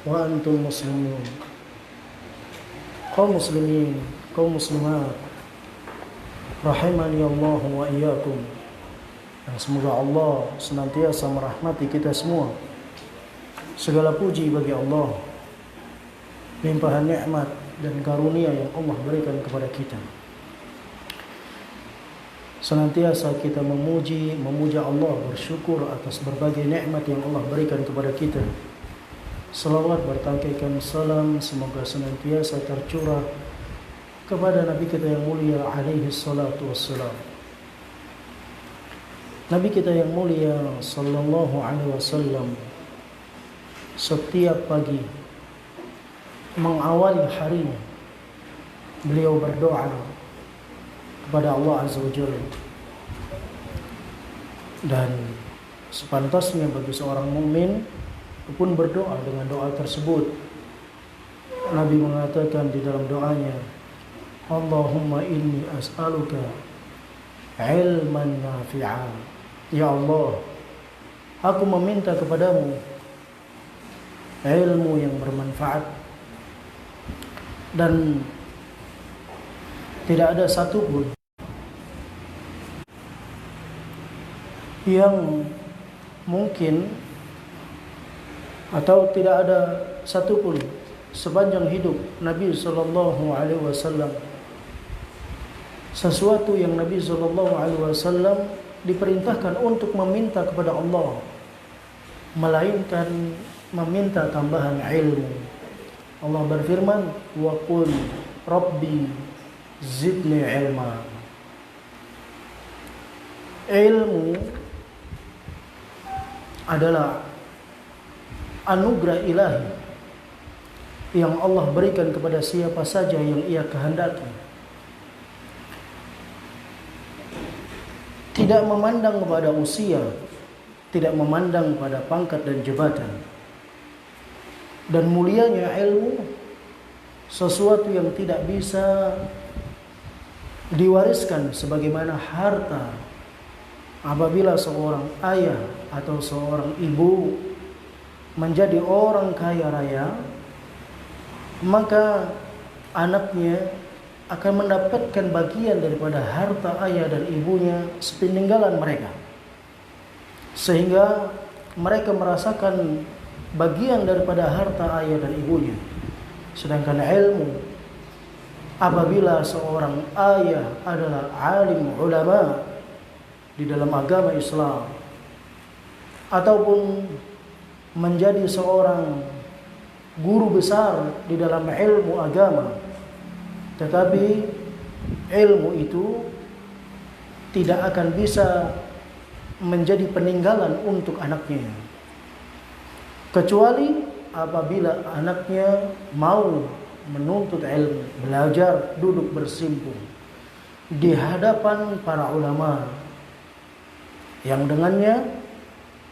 wa antum muslimun. Kaum muslimin, kaum muslimat, rahimani Allah wa iyyakum. Dan semoga Allah senantiasa merahmati kita semua. Segala puji bagi Allah, limpahan nikmat dan karunia yang Allah berikan kepada kita. Senantiasa kita memuja Allah, bersyukur atas berbagai nikmat yang Allah berikan kepada kita. Salawat bertangkaikan salam semoga senantiasa tercurah kepada Nabi kita yang mulia alaihi salatu wassalam. Nabi kita yang mulia sallallahu alaihi wasallam setiap pagi mengawali harinya beliau berdoa kepada Allah Azza wa Jalla. Dan sepantasnya bagi seorang mukmin pun berdoa dengan doa tersebut. Nabi mengatakan di dalam doanya, Allahumma inni as'aluka ilman nafi'a. Ya Allah, aku meminta kepadamu ilmu yang bermanfaat. Dan tidak ada satupun yang mungkin atau tidak ada satupun sepanjang hidup Nabi sallallahu alaihi wasallam sesuatu yang Nabi sallallahu alaihi wasallam diperintahkan untuk meminta kepada Allah melainkan meminta tambahan ilmu. Allah berfirman, wa qul rabbi zidni ilma. Ilmu adalah anugerah ilahi yang Allah berikan kepada siapa saja yang Ia kehendaki. Tidak memandang kepada usia, tidak memandang pada pangkat dan jabatan. Dan mulianya ilmu sesuatu yang tidak bisa diwariskan sebagaimana harta. Apabila seorang ayah atau seorang ibu menjadi orang kaya raya, maka anaknya akan mendapatkan bagian daripada harta ayah dan ibunya sepeninggalan mereka, sehingga mereka merasakan bagian daripada harta ayah dan ibunya. Sedangkan ilmu, apabila seorang ayah adalah alim ulama di dalam agama Islam ataupun menjadi seorang guru besar di dalam ilmu agama, tetapi ilmu itu tidak akan bisa menjadi peninggalan untuk anaknya, kecuali apabila anaknya mau menuntut ilmu, belajar, duduk bersimpu di hadapan para ulama, yang dengannya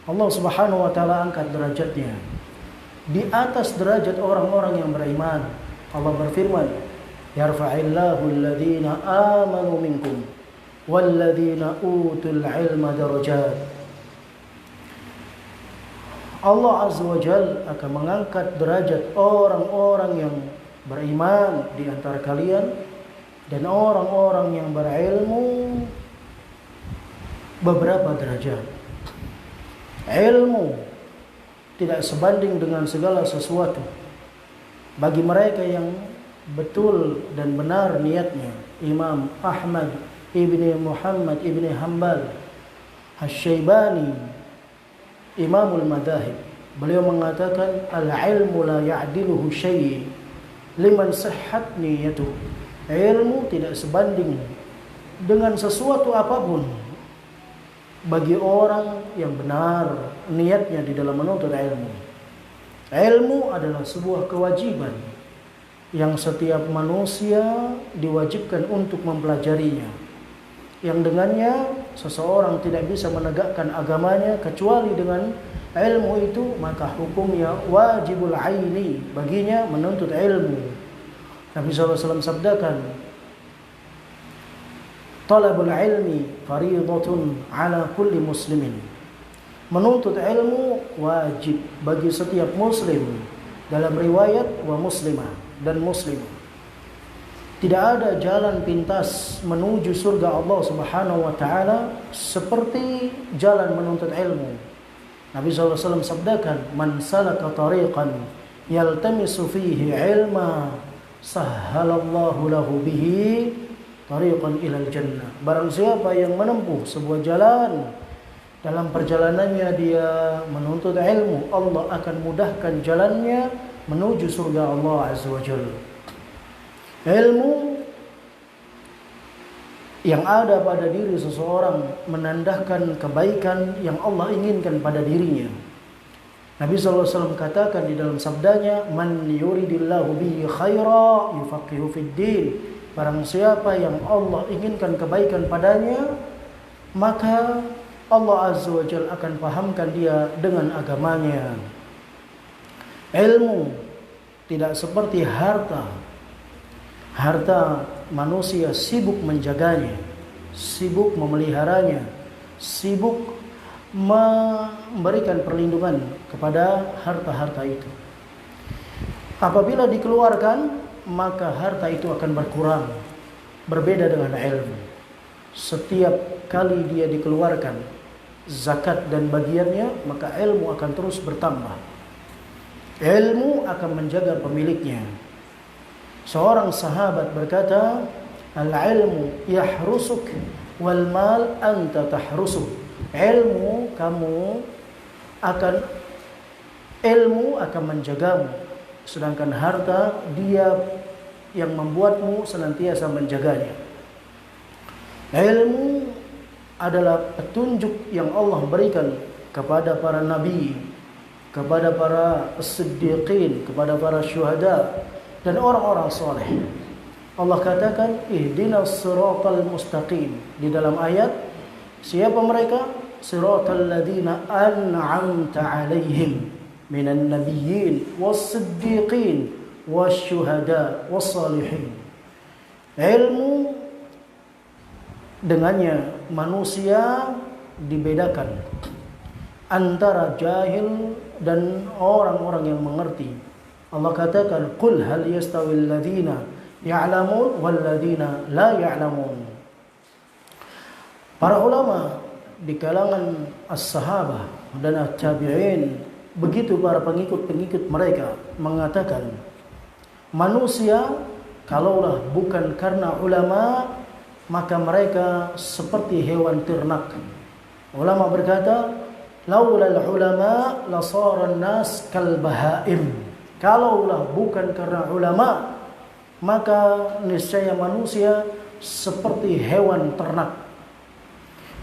Allah Subhanahu wa taala angkat derajatnya di atas derajat orang-orang yang beriman. Allah berfirman, yarfa'illahu alladhina amanu minkum walladhina utul ilma darajat. Allah Azza wa Jalla akan mengangkat derajat orang-orang yang beriman di antara kalian dan orang-orang yang berilmu beberapa derajat. Ilmu tidak sebanding dengan segala sesuatu bagi mereka yang betul dan benar niatnya. Imam Ahmad ibni Muhammad ibni Hanbal Asy-Syaibani, Imamul Madahib, beliau mengatakan al-ilmu la ya'diluhu syai' liman sihhat niyatuh. Ilmu tidak sebanding dengan sesuatu apapun bagi orang yang benar niatnya di dalam menuntut ilmu. Ilmu adalah sebuah kewajiban yang setiap manusia diwajibkan untuk mempelajarinya, yang dengannya seseorang tidak bisa menegakkan agamanya kecuali dengan ilmu itu, maka hukumnya wajibul aini baginya menuntut ilmu. Nabi SAW sabdakan, talabul ilmi fariidatun ala kulli muslimin. Menuntut ilmu wajib bagi setiap muslim. Dalam riwayat wa muslimah dan muslimah. Tidak ada jalan pintas menuju surga Allah Subhanahu wa taala seperti jalan menuntut ilmu. Nabi SAW sabdakan, "Man salaka tariqan yaltamisu fihi ilma, sahhalallahu lahu bihi tariqan ilal jannah." Barang siapa yang menempuh sebuah jalan, dalam perjalanannya dia menuntut ilmu, Allah akan mudahkan jalannya menuju surga Allah Azza wa Jalla. Ilmu yang ada pada diri seseorang menandakan kebaikan yang Allah inginkan pada dirinya. Nabi SAW katakan di dalam sabdanya, "Man yuridillahu bihi khaira yufaqihu fid din." Barang siapa yang Allah inginkan kebaikan padanya, maka Allah Azza wa Jalla akan pahamkan dia dengan agamanya. Ilmu tidak seperti harta. Harta manusia sibuk menjaganya, sibuk memeliharanya, sibuk memberikan perlindungan kepada harta-harta itu. Apabila dikeluarkan, maka harta itu akan berkurang. Berbeda dengan ilmu. Setiap kali dia dikeluarkan zakat dan bagiannya, maka ilmu akan terus bertambah. Ilmu akan menjaga pemiliknya. Seorang sahabat berkata, "Al-ilmu yahrusuk wal mal anta tahrusuk." Ilmu akan menjagamu, sedangkan harta dia yang membuatmu senantiasa menjaganya. Ilmu adalah petunjuk yang Allah berikan kepada para nabi, kepada para siddiqin, kepada para syuhada dan orang-orang soleh. Allah katakan, "Ihdinas siratal mustaqim." Di dalam ayat, siapa mereka? Siratal ladzina an'amta 'alaihim minan nabiyyin was-siddiqin wasyuhada was-salihin. Ilmu dengannya manusia dibedakan antara jahil dan orang-orang yang mengerti. Allah katakan, "Qul hal yastawil ladzina ya'lamun wal ladzina la ya'lamun." Para ulama di kalangan as-sahabah dan at-tabi'in, begitu para pengikut-pengikut mereka mengatakan, manusia kalaulah bukan karena ulama, maka mereka seperti hewan ternak. Ulama berkata, "Laulal ulama lasaran nas kal bahaim." Kalaulah bukan karena ulama, maka niscaya manusia seperti hewan ternak.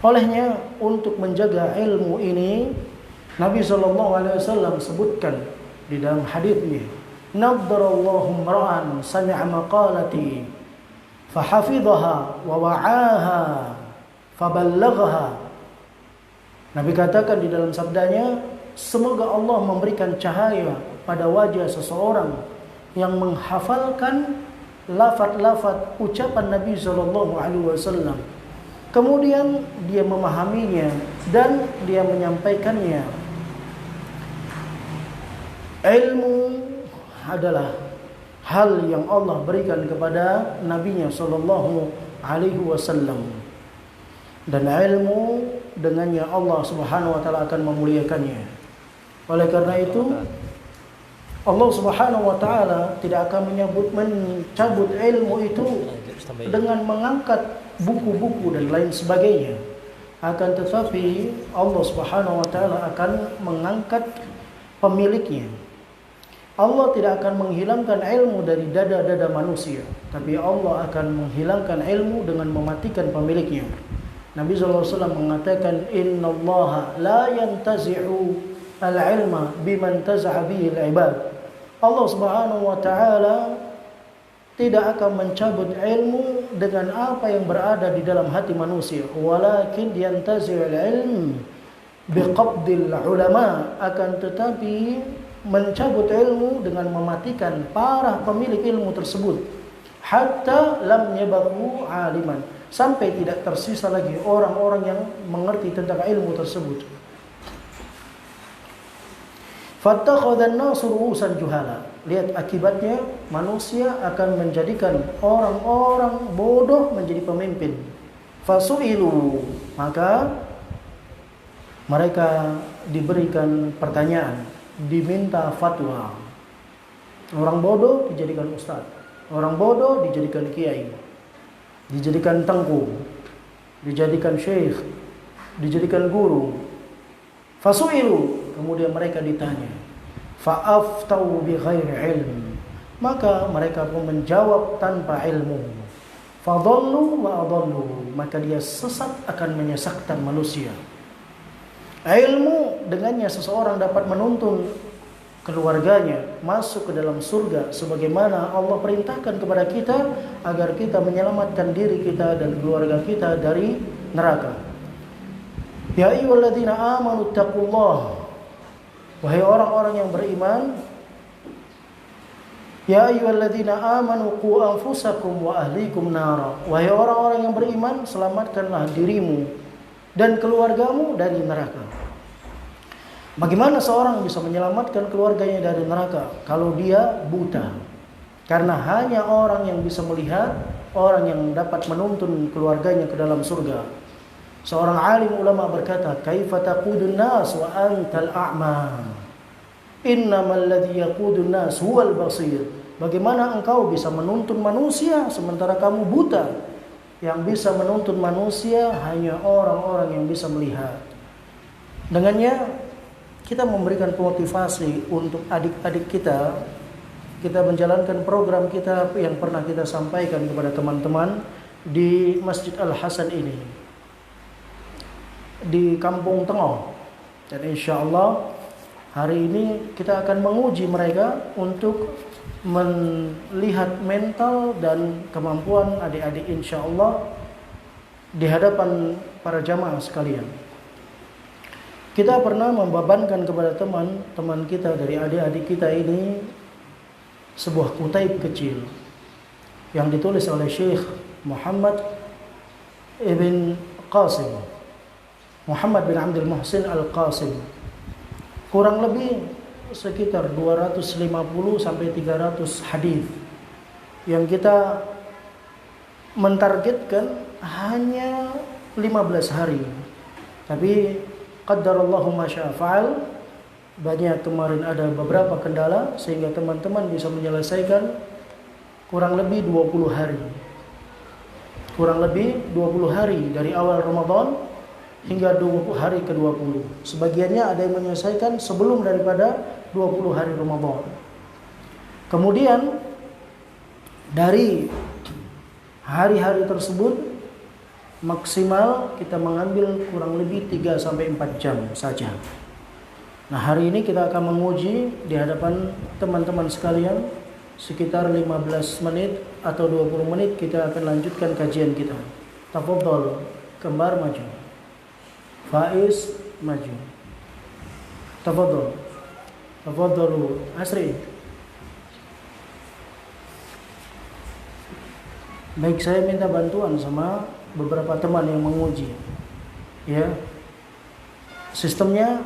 Olehnya, untuk menjaga ilmu ini, Nabi SAW sebutkan di dalam haditsnya, "Naddarallahu imra'an sami'a maqalati fahafidhaha wa wa'aha faballaghaha." Nabi katakan di dalam sabdanya, semoga Allah memberikan cahaya pada wajah seseorang yang menghafalkan lafaz-lafaz ucapan Nabi SAW, kemudian dia memahaminya dan dia menyampaikannya. Ilmu adalah hal yang Allah berikan kepada Nabi-Nya SAW, dan ilmu dengannya Allah Subhanahu wa taala akan memuliakannya. Oleh karena itu, Allah Subhanahu wa taala tidak akan mencabut ilmu itu dengan mengangkat buku-buku dan lain sebagainya. Akan tetapi Allah Subhanahu wa taala akan mengangkat pemiliknya. Allah tidak akan menghilangkan ilmu dari dada-dada manusia, tapi Allah akan menghilangkan ilmu dengan mematikan pemiliknya. Nabi SAW mengatakan, "Innallaha la yantazi'u al-ilma biman taza'a bihi al-ibad." Allah Subhanahu wa taala tidak akan mencabut ilmu dengan apa yang berada di dalam hati manusia, walakin yantazi'u al-ilm biqabdil ulama, akan tetapi mencabut ilmu dengan mematikan para pemilik ilmu tersebut, hatta lam yabqu aliman, sampai tidak tersisa lagi orang-orang yang mengerti tentang ilmu tersebut. Fattakhadhan nasu ru'usan juhala. Lihat akibatnya, manusia akan menjadikan orang-orang bodoh menjadi pemimpin. Fasu'ilu, maka mereka diberikan pertanyaan, diminta fatwa. Orang bodoh dijadikan ustaz, orang bodoh dijadikan kiai, dijadikan tengku, dijadikan syekh, dijadikan guru. Fasu'ilu, kemudian mereka ditanya. Fa'aftau bi ghairi ilm, maka mereka pun menjawab tanpa ilmu. Fadallu wa adallu, maka dia sesat akan menyesatkan manusia. Ilmu dengannya seseorang dapat menuntun keluarganya masuk ke dalam surga, sebagaimana Allah perintahkan kepada kita agar kita menyelamatkan diri kita dan keluarga kita dari neraka. Ya ayyuhalladzina amanu taqullaha, wahai orang-orang yang beriman, ya ayyuhalladzina amanu qu anfusakum wa ahlikum nara, wahai orang-orang yang beriman, selamatkanlah dirimu dan keluargamu dari neraka. Bagaimana seorang bisa menyelamatkan keluarganya dari neraka kalau dia buta? Karena hanya orang yang bisa melihat, orang yang dapat menuntun keluarganya ke dalam surga. Seorang alim ulama berkata, "Kaifa taqudun nas wa antal a'ma? Innamal ladzi yaqudun nas huwal basir." Bagaimana engkau bisa menuntun manusia sementara kamu buta? Yang bisa menuntun manusia hanya orang-orang yang bisa melihat. Dengannya kita memberikan motivasi untuk adik-adik kita. Kita menjalankan program kita yang pernah kita sampaikan kepada teman-teman di Masjid Al-Hasan ini, di Kampung Tengah. Dan insya Allah hari ini kita akan menguji mereka untuk melihat mental dan kemampuan adik-adik insya Allah di hadapan para jamaah sekalian. Kita pernah membebankan kepada teman-teman kita dari adik-adik kita ini sebuah kutaib kecil yang ditulis oleh Syekh Muhammad ibn Qasim, Muhammad bin Abdul Muhsin Al-Qasim. Kurang lebih sekitar 250 sampai 300 hadis yang kita mentargetkan hanya 15 hari. Tapi qaddarallahu ma syaa fa'al, banyak kemarin ada beberapa kendala sehingga teman-teman bisa menyelesaikan kurang lebih 20 hari. Kurang lebih 20 hari dari awal Ramadan hingga 20 hari ke-20. Sebagiannya ada yang menyelesaikan sebelum daripada 20 hari Ramadan. Kemudian dari hari-hari tersebut maksimal kita mengambil kurang lebih 3 sampai 4 jam saja. Nah, hari ini kita akan menguji di hadapan teman-teman sekalian sekitar 15 menit atau 20 menit kita akan lanjutkan kajian kita. Tafadhal, kembar maju. Faiz maju. Tafadhal. Tafadhalu Asri. Baik, saya minta bantuan sama beberapa teman yang menguji. Ya. Sistemnya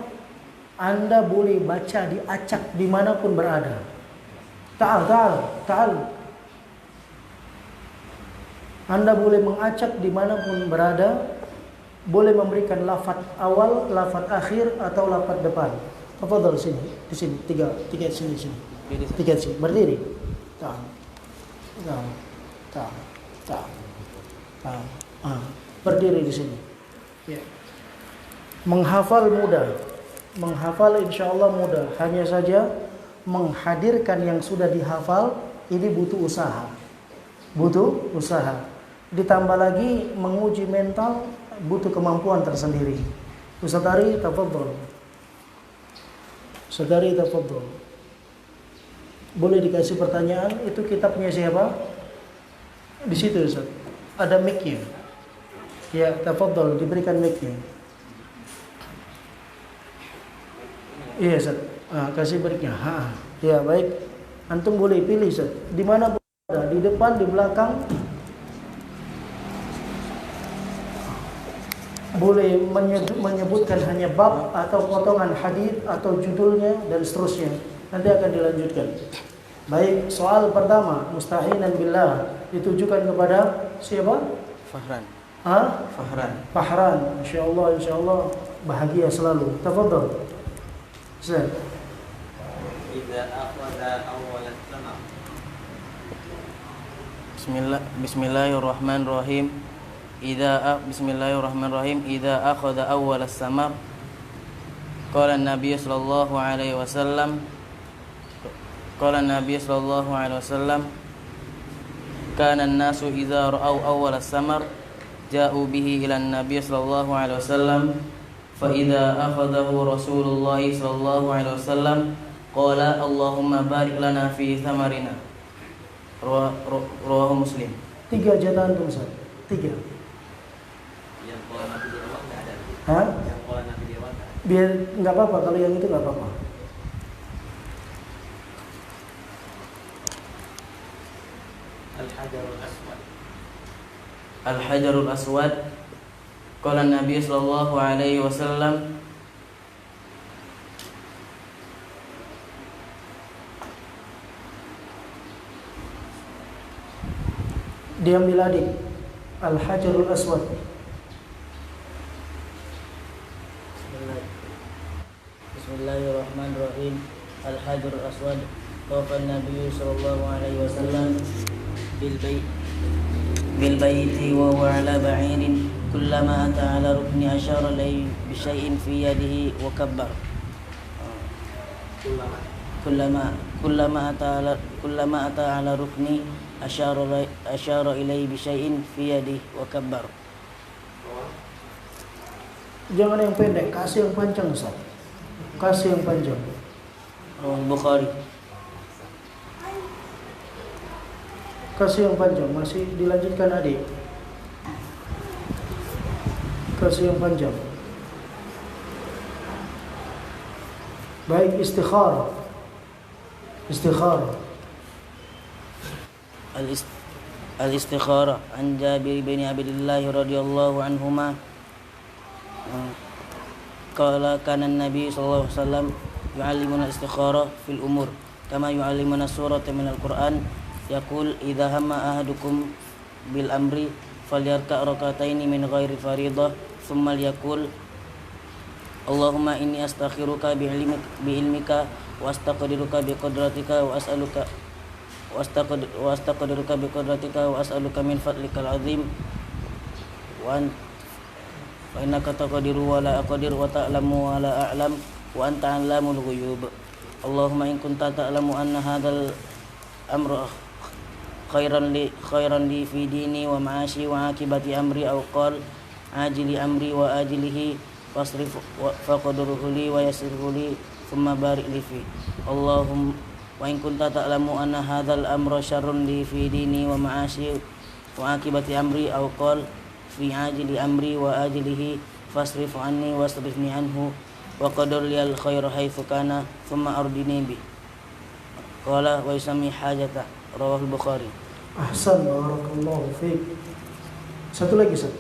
Anda boleh baca di acak dimanapun berada. Ta'al. Anda boleh mengacak dimanapun berada. Boleh memberikan lafaz awal, lafaz akhir, atau lafaz depan. Tafadhal sini, di sini, tiga sini. Tiga sini, berdiri. Berdiri di sini. Ya. Menghafal mudah. Menghafal insya Allah mudah. Hanya saja menghadirkan yang sudah dihafal ini butuh usaha. Ditambah lagi menguji mental butuh kemampuan tersendiri. Ustaz Ari, tafadhal. Boleh dikasih pertanyaan, itu kitabnya siapa? Di situ Ustaz. Ada mic-nya. Ya, tafadhal diberikan mic-nya. Iya Ustaz. Kasih mic-nya. Ya, baik. Antum boleh pilih Ustaz. Di mana berada? Di depan, di belakang? boleh menyebutkan hanya bab atau potongan hadis atau judulnya dan seterusnya. Nanti akan dilanjutkan. Baik, soal pertama, mustahinan billah ditujukan kepada siapa? Fahran. Ha? Fahran. Insyaallah bahagia selalu. Tafadhal. Ustaz. Idza akhadha awwal as-samar. Bismillahirrahmanirrahim. Bismillahirrahmanirrahim. Idza akhadha awwal as-samar. Qala an-nabiy sallallahu alaihi wasallam. Kana an-nasu idza ra'aw awwal as-samar ja'u bihi ila an-nabiy sallallahu alaihi wasallam. Fa idza akhadahu Rasulullah sallallahu alaihi wasallam qala Allahumma barik lana fi thamarina. Rawahu Muslim. 3 jatan tuh Ustaz. 3. Yang qala Nabi di awal enggak ada. Hah? Yang qala Nabi di awal enggak ada. Biar enggak apa-apa, kalau yang itu enggak apa-apa. Al-Hajarul Aswad. Al-Hajarul Aswad. Qala Nabi sallallahu alaihi wasallam diambil adik. Al-Hajarul Aswad. Bismillahirrahmanirrahim. Al-Hajarul Aswad. Tawafa Nabi sallallahu alaihi wasallam bil baiti wa huwa ala ba'irin kullama ata ala rukni asyara ilayhi bi syai'in fi yadihi wa kabbar. Kullama ata ala rukni asyara ilayhi bi syai'in fi yadihi wa kabbar. Jangan yang pendek, kasih yang panjang Ustaz. Kasih yang panjang. Bukhari. Kasih yang panjang, masih dilanjutkan adik. Kasih yang panjang. Baik, istikharah. Al-istikharah an Jabir bin Abdullah radhiyallahu anhuma qala kana an-nabi sallallahu alaihi wasallam yu'allimuna al-istikharah fil umur kama yu'allimuna surata min al-Qur'an yaqul idza hamma ahadukum bil amri falyarka' rak'ataini min ghairi fariidah thumma yaqul Allahumma inni astakhiruka bi ilmika wa astaqdiruka bi qudratika wa as'aluka wa astaqdiruka bi qudratika wa as'aluka min fadlikal azim wa innaka taqdiru wa la aqdir wa ta'lamu wa la a'lam wa anta 'allamul ghuyub. Allahumma in kunta ta'lamu anna hadzal amra khairan li fi dini wa ma'ashi wa akibati amri aw qal ajili amri wa ajilihi wasrif faqadruhu li wa yassirhu li thumma barik li fi. Allahumma wa in kunta ta'lamu anna hadzal amra syarrun li fi dini wa ma'ashi wa akibati amri aw qal fi ajili amri wa ajilihi fasrif anni wasrifni anhu wa qadir li al khair haitsu kana thumma ardini bi. Qala wa yusami hajata. Rawahul Bukhari. Ahsan, barakallahu fiik. Satu lagi Ustaz.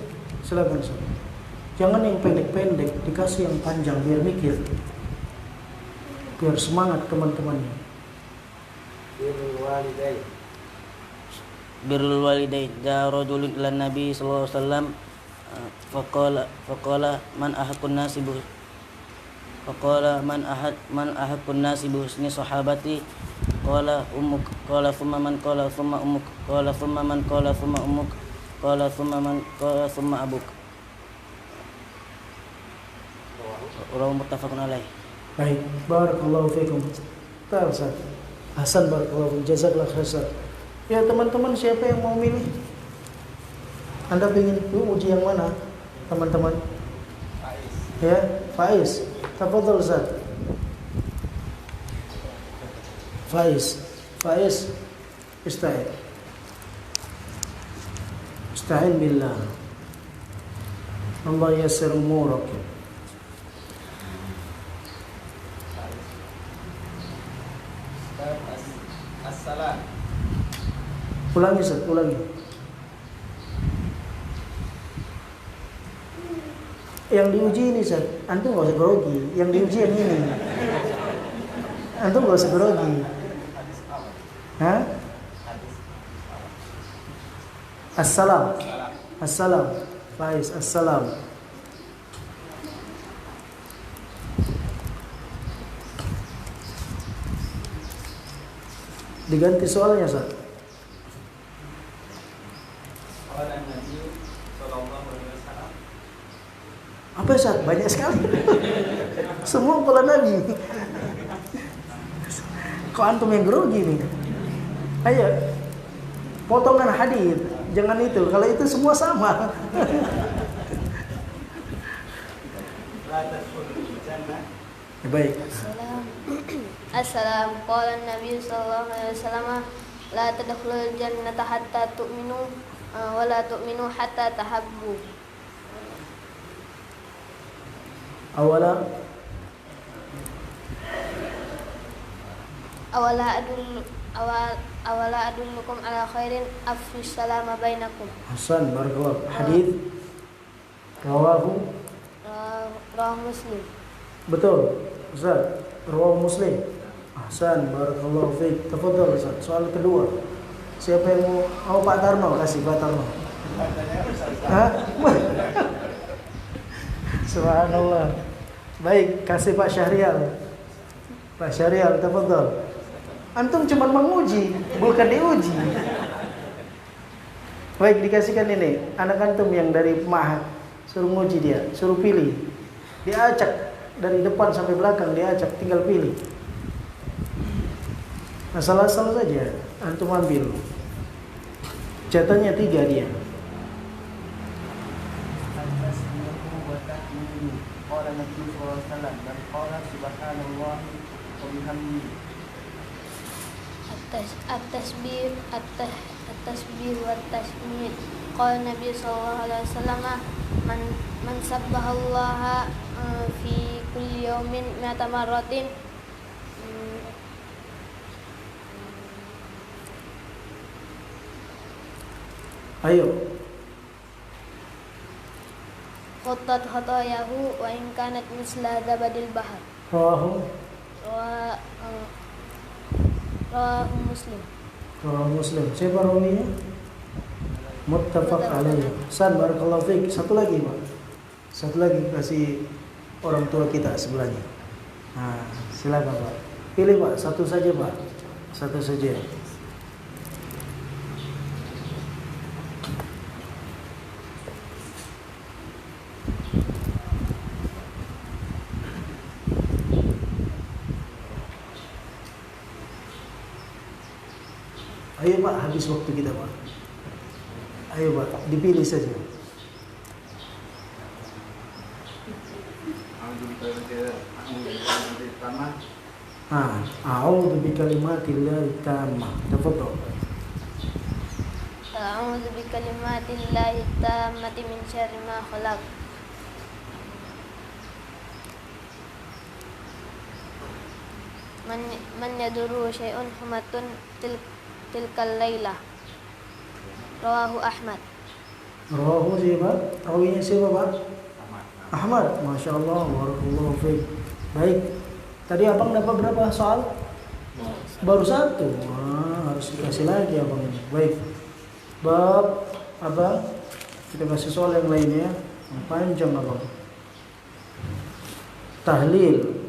Silakan Ustaz. Jangan yang pendek-pendek, dikasih yang panjang biar mikir. Biar semangat teman-temannya. Birrul walidain. Ja rajulun ila Nabi sallallahu alaihi wasallam faqala man ahaqqun nasi bi husni sahabati qala ummuk qala thumma man qala thumma ummuk qala thumma man qala thumma ummuk qala thumma man qala thumma abuk. Rawahu muttafaqun alaih. Baik, barakallahu fiikum. Ustaz. Hasan, barakallahu fiik. Jazakallahu khairan. Ya teman-teman, siapa yang mau milih? Anda ingin uji yang mana, teman-teman? Ya, Faiz. Tafadhal Ustaz. Faiz. Ista'in billah. Allah yassir umurak. As-salam. Ulangi Ustaz, ulangi. Yang diuji ini, Ustaz. Antum nggak usah grogi. Yang diuji yang ini. Antum nggak usah grogi. Hah? Assalam. Assalam. Faiz, assalam. Diganti soalnya, Ustaz. Apa, Ustaz? Banyak sekali. Semua pola Nabi. Kok antum yang grogi nih? Ayo, potongan hadis. Jangan itu. Kalau itu semua sama. Ya, baik. Assalam. Qala Nabi sallallahu alaihi wasallam la tadkhulul jannata hatta tu'minu wa la tu'minu hatta tahabbu. Awala adullukum ala khairin afshus salama bainakum. Hasan, barakallah. Hadis rawahu Muslim. Betul, Ustaz. Rawahu Muslim. Hasan, barakallahu fiik. Tafadhal, Ustaz. Soal kedua. Siapa yang mau Pak Tarno? Kasih Pak Tarno. Hah? Subhanallah. Baik, kasih Pak Syahrial. Pak Syahrial, tafadhal. Antum cuma menguji, bukan diuji. Baik, dikasihkan ini. Anak antum yang dari Ma'had, suruh nguji dia, suruh pilih. Diacak dari depan sampai belakang, diacak, tinggal pilih. Asal-asal saja, antum ambil. Jatahnya 3 dia. At-tasbih wa at-tahmid. Qala Nabi sallallahu alaihi wasallam man sabbahallaha fi kulli yawmin mi'ata marratin Ayo. Qattat khatayahu wa in kanat misla zabadil bahr. Rawahu Muslim. Rawahu Muslim. Siapa rawinya? Muttafaq alaihi. San, barakallahu fiik. Satu lagi, Pak. Satu lagi kasih orang tua kita sebelahnya. Nah, silakan, Pak. Pilih, Pak. Satu saja, Pak. Satu saja. Ayo Pak, habis waktu kita Pak. Ayo Pak, dipilih saja. A'udzu bikalimatillahit tammah. Tafadhal. A'udzu bikalimatillahi tammati min syarri ma khalaq. Man yadurru syai'un humatun tilkal lailah. Rawahu Ahmad. Rawahu siapa? Rawinya siapa Pak? Ahmad. Masya Allah, barakallahu fiik. Baik. Tadi abang dapat berapa soal? Baru 1. Wah, harus dikasih lagi abang ini. Baik. Bab abang, kita kasih soal yang lainnya. Yang panjang abang. Tahlil.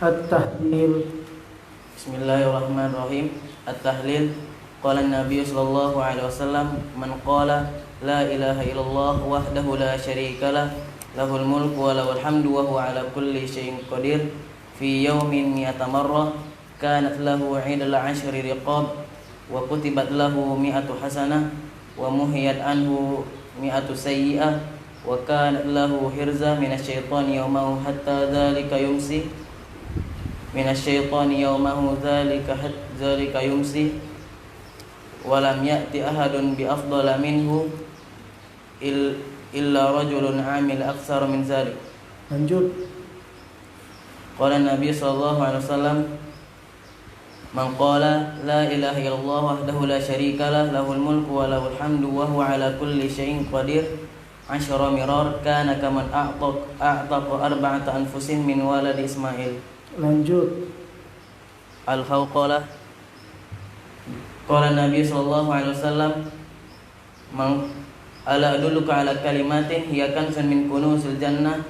At-tahlil. Bismillahirrahmanirrahim. At-tahlil. Qala Nabi sallallahu alaihi wasallam, man qala la ilaha illallah wahdahu la syarikalah, lahul mulku wa lahul hamdu wa huwa ala kulli syai'in qadir, fi yawmin mi'ata marrah, kanat lahu 'idal 'ashri riqab, wa kutibat lahu mi'atu hasanah, wa muhiyat anhu mi'atu sayyi'ah, wa kanat lahu hirza minasyaitani yawmahu hatta dhalika yumsi, minasyaitani yawmahu dhalika yumsi, walam ya'ti ahadun bi afdala minhu illa rajulun 'amil aktsara min dzalik. Lanjut. Qala Nabi sallallahu alaihi wasallam, man qala la ilaha illallah wahdahu la syarikalah, lahul mulku wa lahul hamdu wa huwa ala kulli syai'in qadir, عشر مرار كان كمن أعتق 4 أنفس من ولد إسماعيل. Lanjut. Al-Khawqalah. Qala Nabi sallallahu alaihi wasallam, ala adulluka ala kalimatin hiya kanzun min kunuzil jannah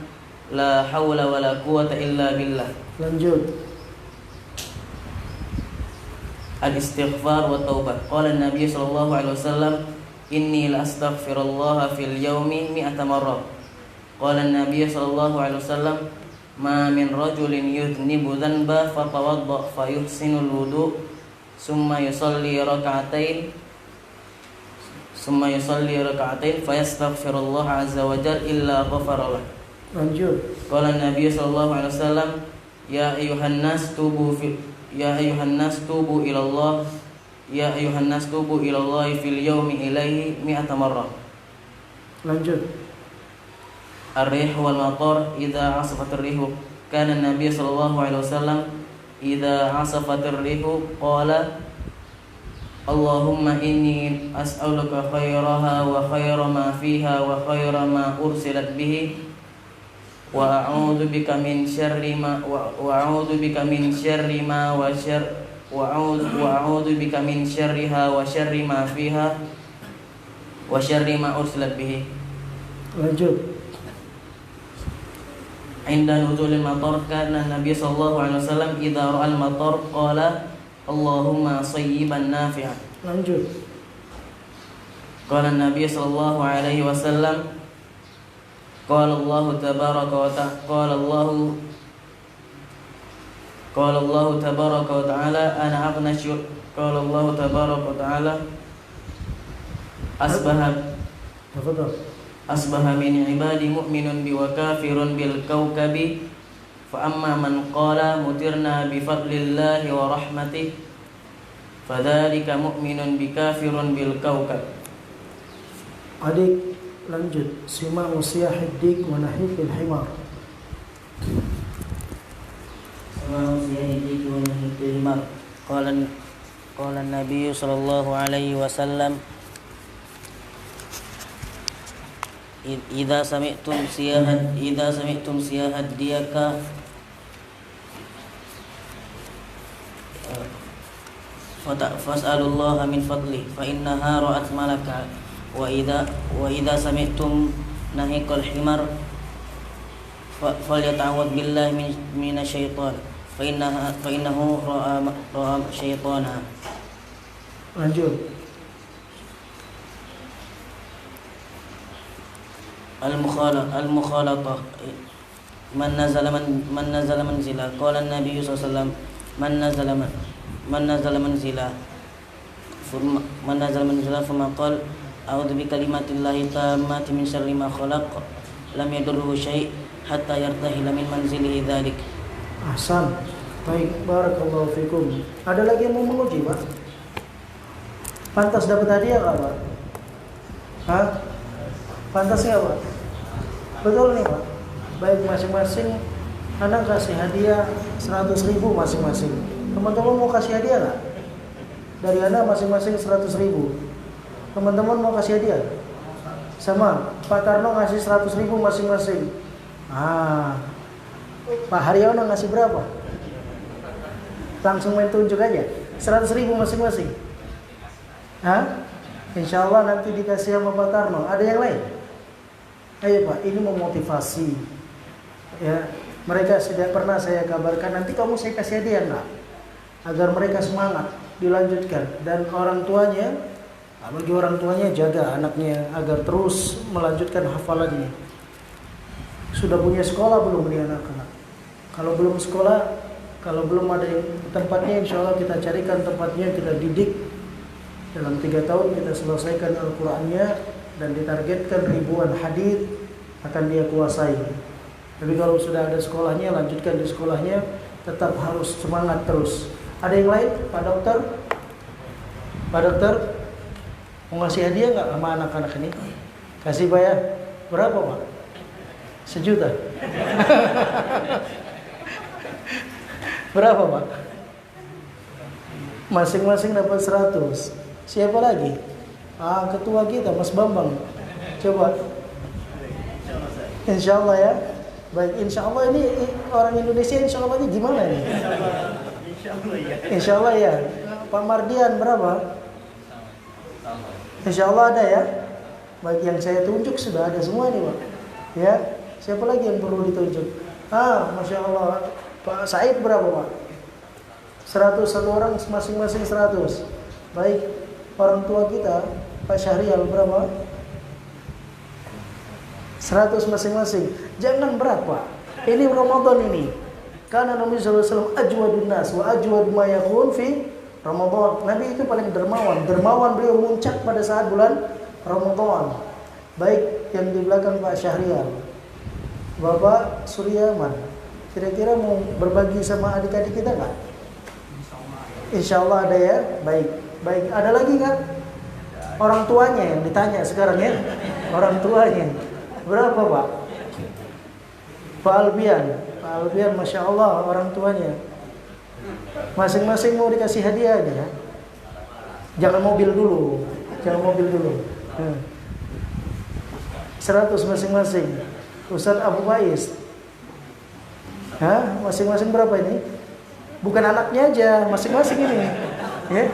la haula wala quwwata illa billah. Lanjut. Al-istighfar wa taubah. Qala Nabi sallallahu alaihi wasallam, inni la astaghfirullah fil yaumi 100 marrah. Qala Nabi sallallahu alaihi wasallam, ma min rajulin yudhnibu dhanba fatawadda fayuhsinul wudu summa yusalli rak'atain fayastaghfirullah azza wa jalla illa ghafara lahu. Lanjut. Qala Nabi sallallahu alaihi wasallam, ya ayuhan nas tubu ilallah fil yaumi ilaihi 100 marrah. Lanjut. Ar-rih wal matar idza asafat ar-rihu kana Nabi sallallahu alaihi wasallam idza asafat ar-rihu qala Allahumma inni as'aluka khairaha wa khaira ma fiha wa khaira ma ursilat bihi wa a'udzu bika min syarri ma syarriha ma fiha wa syarri ma ursilat bihi. Lanjut. Inda nuzulil matar kana Nabi sallallahu alaihi wasallam idza ra'al matar qala Allahumma sayyiban nafi'an. Lanjut. Qala Nabi sallallahu alaihi wasallam, qala Allah tabaraka wa ta'ala ana aghna qala Allah tabaraka wa ta'ala asbaha min ibadi mu'minun bi wa kafirun bil kawkabi fa amma man qala mutirna bi fadlillahi wa rahmatih fadzalika mu'minun bi kafirun bil kawkab. Adik, lanjut. Sima usiyahid dik wa nahifil himar. Qala Nabi sallallahu alaihi wasallam, idza sami'tum siyahad diyaka fas'alullaha min fadli fa innaha ra'at malaka wa idza sami'tum nahiqal himar falyata'awwad billahi minasyaitan fa innahu ra'a syaitana. Lanjut. Al-mukhalatah man nazala manzila. Qala Nabi sallallahu alaihi wasallam, man nazala manzila thumma qala a'udzu bi kalimatillahi tammati min syarri ma khalaq lam yadurruhu syai' hatta yartahila min manzilihi dzalik. Ahsan. Baik, barakallahu fikum. Ada lagi yang mau menguji, Pak? Pantas dapat hadiah enggak, Pak? Hah? Pantas nggak, Pak? Betul nih, Pak. Baik, masing-masing anak kasih hadiah 100.000 masing-masing. Teman-teman mau kasih hadiah nggak? Dari anak masing-masing 100.000. Teman-teman mau kasih hadiah? Sama, Pak Tarno ngasih 100.000 masing-masing. Pak Haryono ngasih berapa? Langsung main tunjuk aja. 100.000 masing-masing. Hah? Insya Allah nanti dikasih sama Pak Tarno. Ada yang lain? Ayo Pak, ini memotivasi. Ya, mereka sudah pernah saya kabarkan. Nanti kamu saya kasih hadiah nak, agar mereka semangat dilanjutkan. Dan orang tuanya, bagi orang tuanya jaga anaknya agar terus melanjutkan hafalannya. Sudah punya sekolah belum nih anak-anak? Kalau belum sekolah, kalau belum ada tempatnya, insya Allah kita carikan tempatnya, kita didik. Dalam 3 tahun kita selesaikan Al-Qur'annya dan ditargetkan ribuan hadits akan dia kuasai. Tapi kalau sudah ada sekolahnya, lanjutkan di sekolahnya, tetap harus semangat terus. Ada yang lain? Pak Dokter? Pak Dokter? Mau ngasih hadiah nggak sama anak-anak ini? Kasih Pak ya? Berapa Pak? 1 juta? Berapa Pak? Masing-masing dapat 100. Siapa lagi? Ketua kita Mas Bambang. Coba Insya Allah ya. Baik, insya Allah ini orang Indonesia insya Allah ini gimana nih? Insya Allah ya. Pak Mardian berapa? Insya Allah ada ya. Baik, yang saya tunjuk sudah ada semua nih Pak. Ya, siapa lagi yang perlu ditunjuk? Masya Allah. Pak Said berapa Pak? 100, satu orang masing-masing 100. Baik, orang tua kita Pak Syahrial berapa? 100 masing-masing. Jangan berat Pak. Ini Ramadan ini. Karena Nabi SAW ajwadun nas wa ajwad ma yakun fi Ramadan. Nabi itu paling dermawan. Dermawan beliau muncak pada saat bulan Ramadan. Baik, yang di belakang Pak Syahrial, Bapak Suryaman, kira-kira mau berbagi sama adik-adik kita nggak? Insya Allah ada ya. Baik, baik. Ada lagi nggak? Orang tuanya yang ditanya sekarang ya. Orang tuanya berapa Pak? Pak Albian, Masya Allah orang tuanya. Masing-masing mau dikasih hadiah aja ya. Jangan mobil dulu. 100 masing-masing. Ustaz Abu Faiz. Masing-masing berapa ini? Bukan anaknya aja, masing-masing ini. Ya.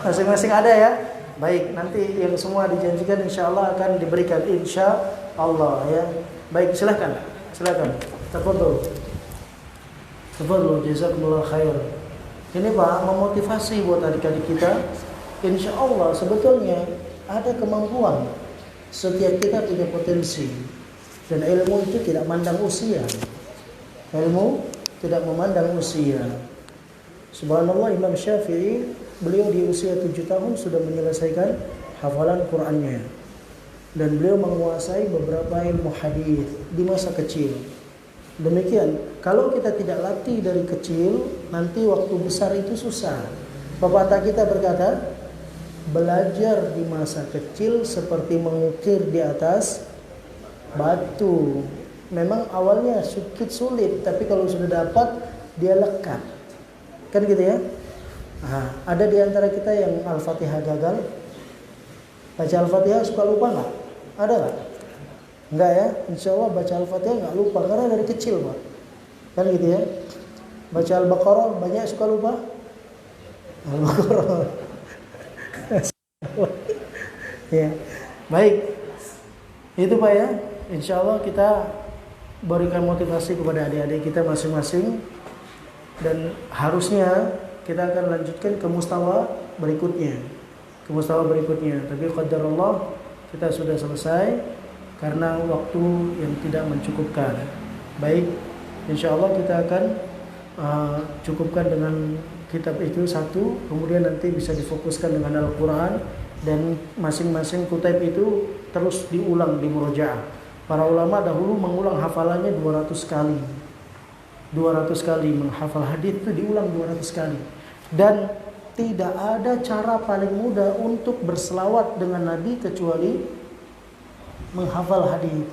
Masing-masing ada ya. Baik, nanti yang semua dijanjikan insya Allah akan diberikan insya Allah ya. Baik, silakan. Tafadhol, jazakumullah khair. Ini Pak, memotivasi buat adik-adik kita. Insya Allah sebetulnya ada kemampuan. Setiap kita punya potensi. Dan ilmu itu tidak memandang usia. Ilmu tidak memandang usia. Subhanallah, Imam Syafi'i, beliau di usia 7 tahun sudah menyelesaikan hafalan Qur'annya. Dan beliau menguasai beberapa ilmu hadis di masa kecil. Demikian, kalau kita tidak latih dari kecil, nanti waktu besar itu susah. Pepatah kita berkata, belajar di masa kecil seperti mengukir di atas batu. Memang awalnya sedikit sulit, tapi kalau sudah dapat, dia lekat. Kan gitu ya? Ada di antara kita yang Al-Fatihah gagal? Baca Al-Fatihah suka lupa nggak? Ada nggak? Enggak ya? Insya Allah baca Al-Fatihah nggak lupa, karena dari kecil Pak. Kan gitu ya? Baca Al-Baqarah banyak suka lupa? Al-Baqarah. Ya. Baik. Itu Pak ya. Insya Allah kita berikan motivasi kepada adik-adik kita masing-masing. Dan harusnya kita akan lanjutkan ke mustawa berikutnya. Tapi qadarullah kita sudah selesai karena waktu yang tidak mencukupkan. Baik, insya Allah kita akan cukupkan dengan kitab itu satu, kemudian nanti bisa difokuskan dengan Al-Quran, dan masing-masing kitab itu terus diulang di murojaah. Para ulama dahulu mengulang hafalannya 200 kali. 200 kali menghafal hadis itu diulang 200 kali. Dan tidak ada cara paling mudah untuk berselawat dengan Nabi kecuali menghafal hadis.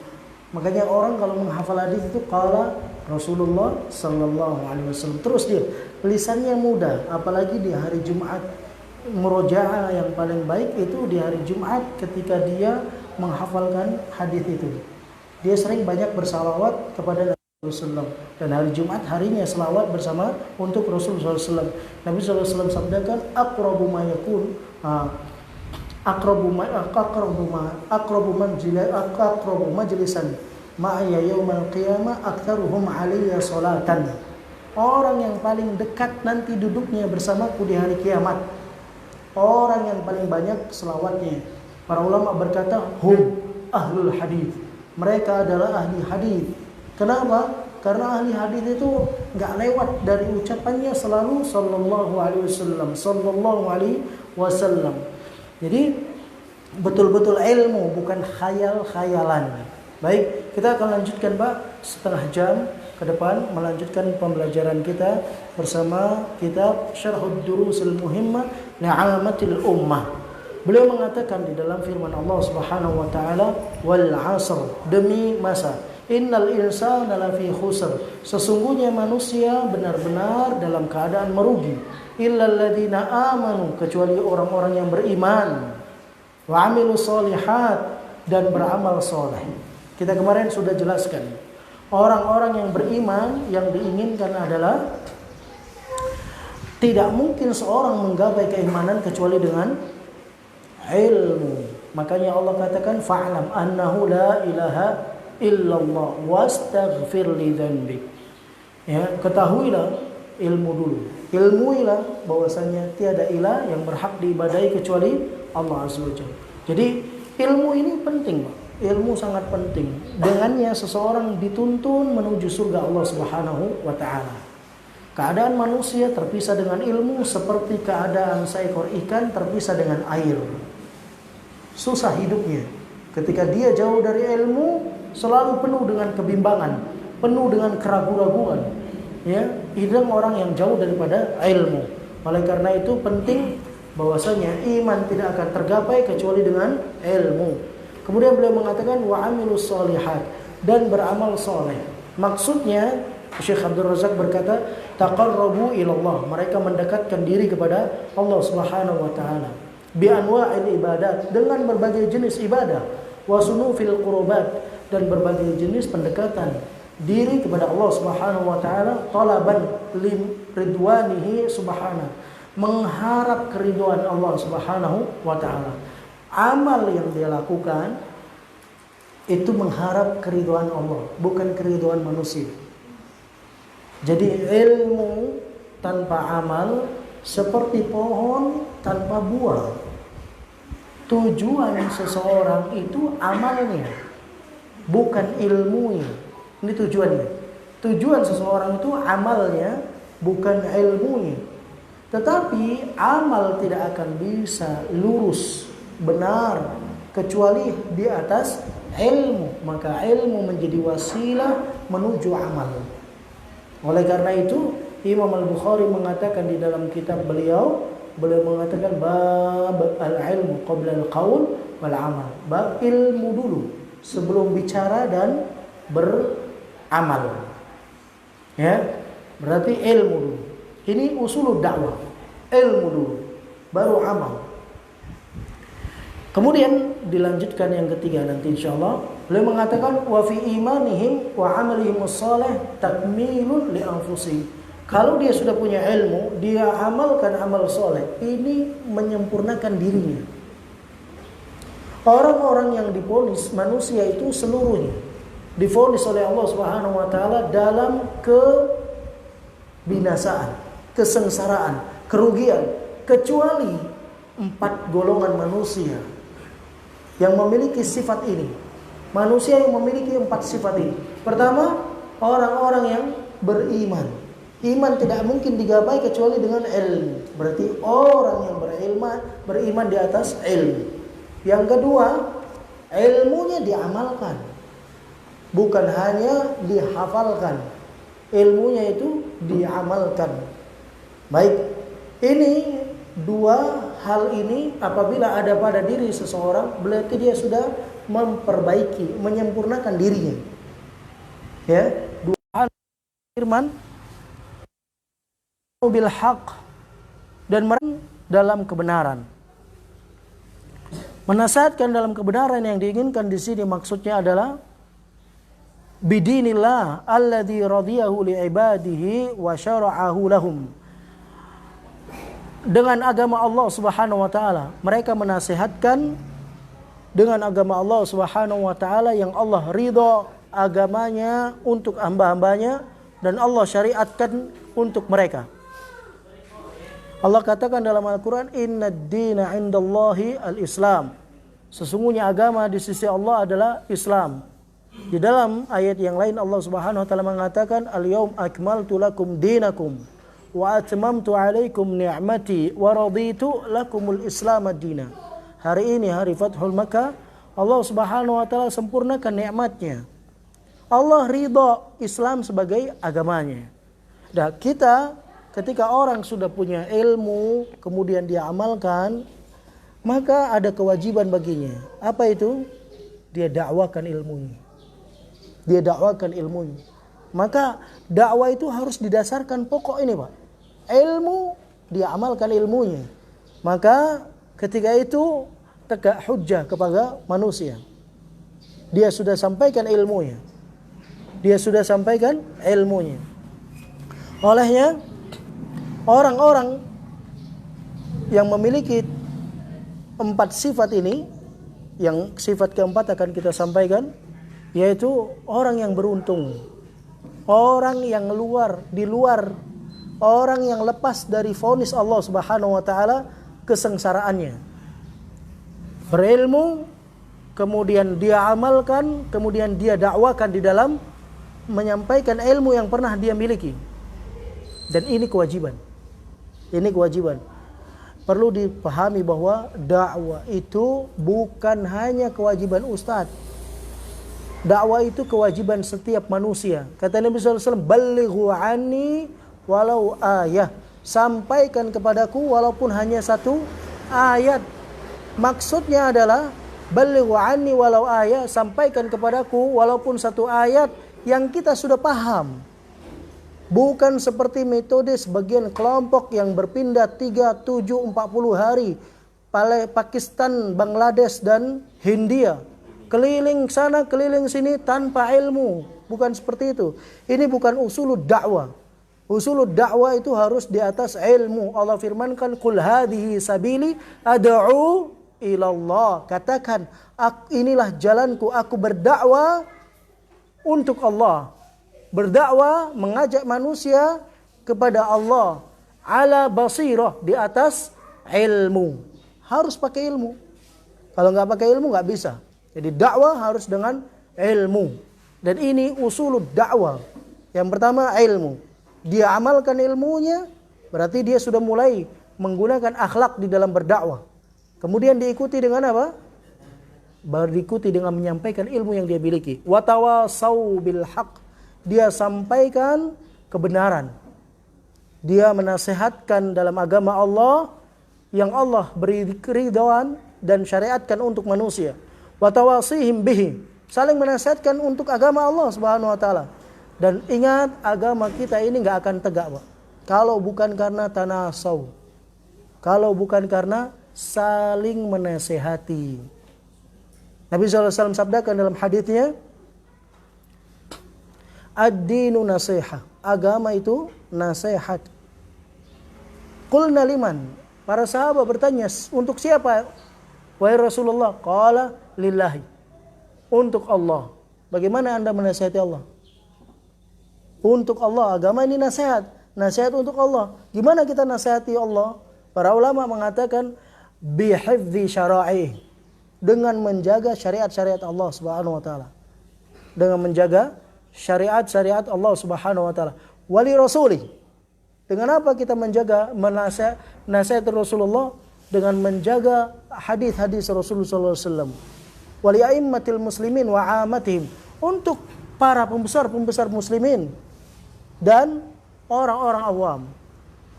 Makanya orang kalau menghafal hadis itu qala Rasulullah sallallahu alaihi wasallam. Terus dia lisannya mudah, apalagi di hari Jumat. Murojaah yang paling baik itu di hari Jumat ketika dia menghafalkan hadis itu. Dia sering banyak bersalawat kepada Rasulullah, dan hari Jumat harinya selawat bersama untuk Rasulullah SAW. Nabi SAW sabdakan aqrabu majlisan ma'aya yaumal qiyamah aktsaruhum 'alayya salatan. Orang yang paling dekat nanti duduknya bersamaku di hari kiamat, orang yang paling banyak selawatnya. Para ulama berkata hum ahlul hadis. Mereka adalah ahli hadis. Kenapa? Karena ahli hadis itu nggak lewat dari ucapannya selalu sallallahu alaihi wasallam. Jadi betul-betul ilmu, bukan khayal-khayalan. Baik, kita akan lanjutkan Pak setengah jam ke depan melanjutkan pembelajaran kita bersama kitab Syarhud Durusil Muhimmah li'amatil ummah. Beliau mengatakan di dalam firman Allah Subhanahu wa taala, wal 'asr, demi masa, innal insana lafi khusr, sesungguhnya manusia benar-benar dalam keadaan merugi, illal ladzina amanu, kecuali orang-orang yang beriman, wa 'amilus shalihat, dan beramal saleh. Kita kemarin sudah jelaskan. Orang-orang yang beriman yang diinginkan adalah tidak mungkin seorang menggapai keimanan kecuali dengan ilmu. Makanya Allah katakan fa'lam annahu la ilaha illallah wastaghfir li dzanbik. Ya, ketahuilah ilmu dulu. Ilmuilah bahwasanya tiada ilah yang berhak diibadahi kecuali Allah Azza wa Jalla. Jadi ilmu ini penting, Pak. Ilmu sangat penting. Dengannya seseorang dituntun menuju surga Allah Subhanahu wa taala. Keadaan manusia terpisah dengan ilmu seperti keadaan seekor ikan terpisah dengan air. Susah hidupnya. Ketika dia jauh dari ilmu, selalu penuh dengan kebimbangan, penuh dengan keraguan-raguan. Ya, hidang orang yang jauh daripada ilmu. Oleh karena itu penting bahwasanya iman tidak akan tergapai kecuali dengan ilmu. Kemudian beliau mengatakan wa amilus sholihat, dan beramal soleh. Maksudnya Syekh Abdul Razak berkata taqarrabu ilallah, mereka mendekatkan diri kepada Allah Subhanahu wa taala bi anwa'il ibadat, dengan berbagai jenis ibadah, wa sunufil qurbat, dan berbagai jenis pendekatan diri kepada Allah Subhanahu wa taala, talaban ridwanihi subhanahu, mengharap keridhaan Allah Subhanahu wa taala. Amal yang dia lakukan itu mengharap keridhaan Allah, bukan keridhaan manusia. Jadi ilmu tanpa amal seperti pohon tanpa buah. Tujuan seseorang itu amalnya, bukan ilmunya. Ini tujuannya. Tujuan seseorang itu amalnya, bukan ilmunya. Tetapi amal tidak akan bisa lurus, benar, kecuali di atas ilmu. Maka ilmu menjadi wasilah menuju amal. Oleh karena itu Imam Al-Bukhari mengatakan di dalam kitab beliau mengatakan bab al-ilmu qabla al-qaul wal amal. Bab ilmu dulu sebelum bicara dan beramal. Ya, berarti ilmu dulu. Ini usulul dakwah. Ilmu dulu, baru amal. Kemudian dilanjutkan yang ketiga nanti insyaallah. Beliau mengatakan wa fi imanihim wa amalihim shalih takmilun li anfusihim. Kalau dia sudah punya ilmu, dia amalkan amal soleh, ini menyempurnakan dirinya. Orang-orang yang divonis manusia itu seluruhnya divonis oleh Allah Subhanahu wa taala dalam kebinasaan, kesengsaraan, kerugian, kecuali 4 golongan manusia yang memiliki sifat ini. Manusia yang memiliki 4 sifat ini. Pertama, orang-orang yang beriman. Iman tidak mungkin digapai kecuali dengan ilmu. Berarti orang yang beriman di atas ilmu. Yang kedua, ilmunya diamalkan, bukan hanya dihafalkan. Ilmunya itu diamalkan. Baik, ini 2 hal ini apabila ada pada diri seseorang, berarti dia sudah memperbaiki, menyempurnakan dirinya. Ya, 2 hal firman bil haq, dan dalam kebenaran. Menasihatkan dalam kebenaran yang diinginkan di sini maksudnya adalah bidinillah alladzi radiyahu li ibadihi wa syara'ahu lahum. Dengan agama Allah Subhanahu wa taala, mereka menasihatkan dengan agama Allah Subhanahu wa taala yang Allah ridha agamanya untuk hamba-hambanya dan Allah syariatkan untuk mereka. Allah katakan dalam Al-Quran, Innad dina indallahi al-Islam. Sesungguhnya agama di sisi Allah adalah Islam. Di dalam ayat yang lain Allah Subhanahu wa taala mengatakan, Al-yawm akmaltu lakum dinakum wa atmamtu alaikum ni'mati wa raditu lakumul Islam ad-dina. Hari ini hari Fathul Makkah, Allah Subhanahu wa taala sempurnakan nikmatnya. Allah ridha Islam sebagai agamanya. Dan kita ketika orang sudah punya ilmu, kemudian dia amalkan, maka ada kewajiban baginya. Apa itu? Dia dakwakan ilmunya. Dia dakwakan ilmunya. Maka dakwah itu harus didasarkan pokok ini, Pak. Ilmu, dia amalkan ilmunya. Maka ketika itu tegak hujjah kepada manusia. Dia sudah sampaikan ilmunya. Dia sudah sampaikan ilmunya. Olehnya orang-orang yang memiliki 4 sifat ini, yang sifat keempat akan kita sampaikan, yaitu orang yang beruntung, orang yang di luar, orang yang lepas dari vonis Allah Subhanahu wa taala kesengsaraannya. Berilmu, kemudian dia amalkan, kemudian dia dakwakan di dalam menyampaikan ilmu yang pernah dia miliki. Dan ini kewajiban. Ini kewajiban. Perlu dipahami bahwa dakwah itu bukan hanya kewajiban ustadz. Dakwah itu kewajiban setiap manusia. Kata Nabi SAW, "Ballighu anni walau ayah." Sampaikan kepadaku walaupun hanya 1 ayat. Maksudnya adalah ballighu anni walau ayah, sampaikan kepadaku walaupun 1 ayat yang kita sudah paham. Bukan seperti metode sebagian kelompok yang berpindah 3, 7, 40 hari Pakistan, Bangladesh dan Hindia. Keliling sana, keliling sini tanpa ilmu. Bukan seperti itu. Ini bukan usulud dakwah. Usulud dakwah itu harus di atas ilmu. Allah firmankan, "Qul hadhihi sabili ad'u ilallah." Katakan, inilah jalanku, aku berdakwah untuk Allah. Berdakwah, mengajak manusia kepada Allah. Ala basirah, di atas ilmu. Harus pakai ilmu. Kalau nggak pakai ilmu nggak bisa. Jadi dakwah harus dengan ilmu. Dan ini usulud dakwah. Yang pertama ilmu. Dia amalkan ilmunya, berarti dia sudah mulai menggunakan akhlak di dalam berdakwah. Kemudian diikuti dengan apa? Diikuti dengan menyampaikan ilmu yang dia miliki. Wa tawasau bil haq. Dia sampaikan kebenaran. Dia menasehatkan dalam agama Allah yang Allah beri keridhaan dan syariatkan untuk manusia. Wa tawasihim bihi. Saling menasehatkan untuk agama Allah Subhanahu wa taala. Dan ingat, agama kita ini enggak akan tegak, Pak, kalau bukan karena tanasau. Kalau bukan karena saling menasehati. Nabi SAW sabdakan dalam haditsnya, ad-dinu nasiha. Agama itu nasihat. Qulna liman? Para sahabat bertanya, untuk siapa? Wahai Rasulullah, qala lillahi. Untuk Allah. Bagaimana Anda menasihati Allah? Untuk Allah. Agama ini nasihat. Nasihat untuk Allah. Gimana kita nasihati Allah? Para ulama mengatakan bihifdzi syara'i, dengan menjaga syariat-syariat Allah Subhanahu wa taala. Dengan menjaga syariat-syariat Allah Subhanahu wa taala. Wali rasuli. Dengan apa kita menjaga nasihat Rasulullah? Dengan menjaga hadis-hadis Rasulullah sallallahu alaihi wasallam. Wali a'immatil muslimin wa 'ammatihim. Untuk para pembesar-pembesar muslimin dan orang-orang awam.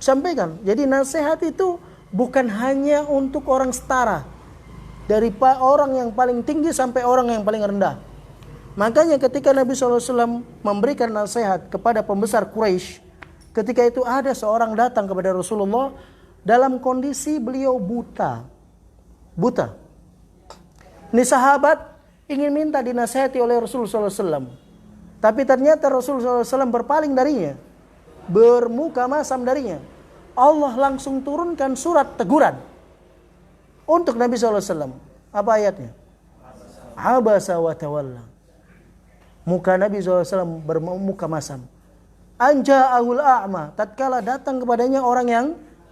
Sampaikan. Jadi nasihat itu bukan hanya untuk orang setara. Dari orang yang paling tinggi sampai orang yang paling rendah. Makanya ketika Nabi SAW memberikan nasihat kepada pembesar Quraisy, ketika itu ada seorang datang kepada Rasulullah dalam kondisi beliau buta. Buta. Ini sahabat ingin minta dinasihati oleh Rasulullah SAW. Tapi ternyata Rasulullah SAW berpaling darinya. Bermuka masam darinya. Allah langsung turunkan surat teguran untuk Nabi SAW. Apa ayatnya? Abasa wa tawalla. Muka Nabi SAW bermuka masam. Anja'ahul a'ma. Tatkala datang kepadanya orang yang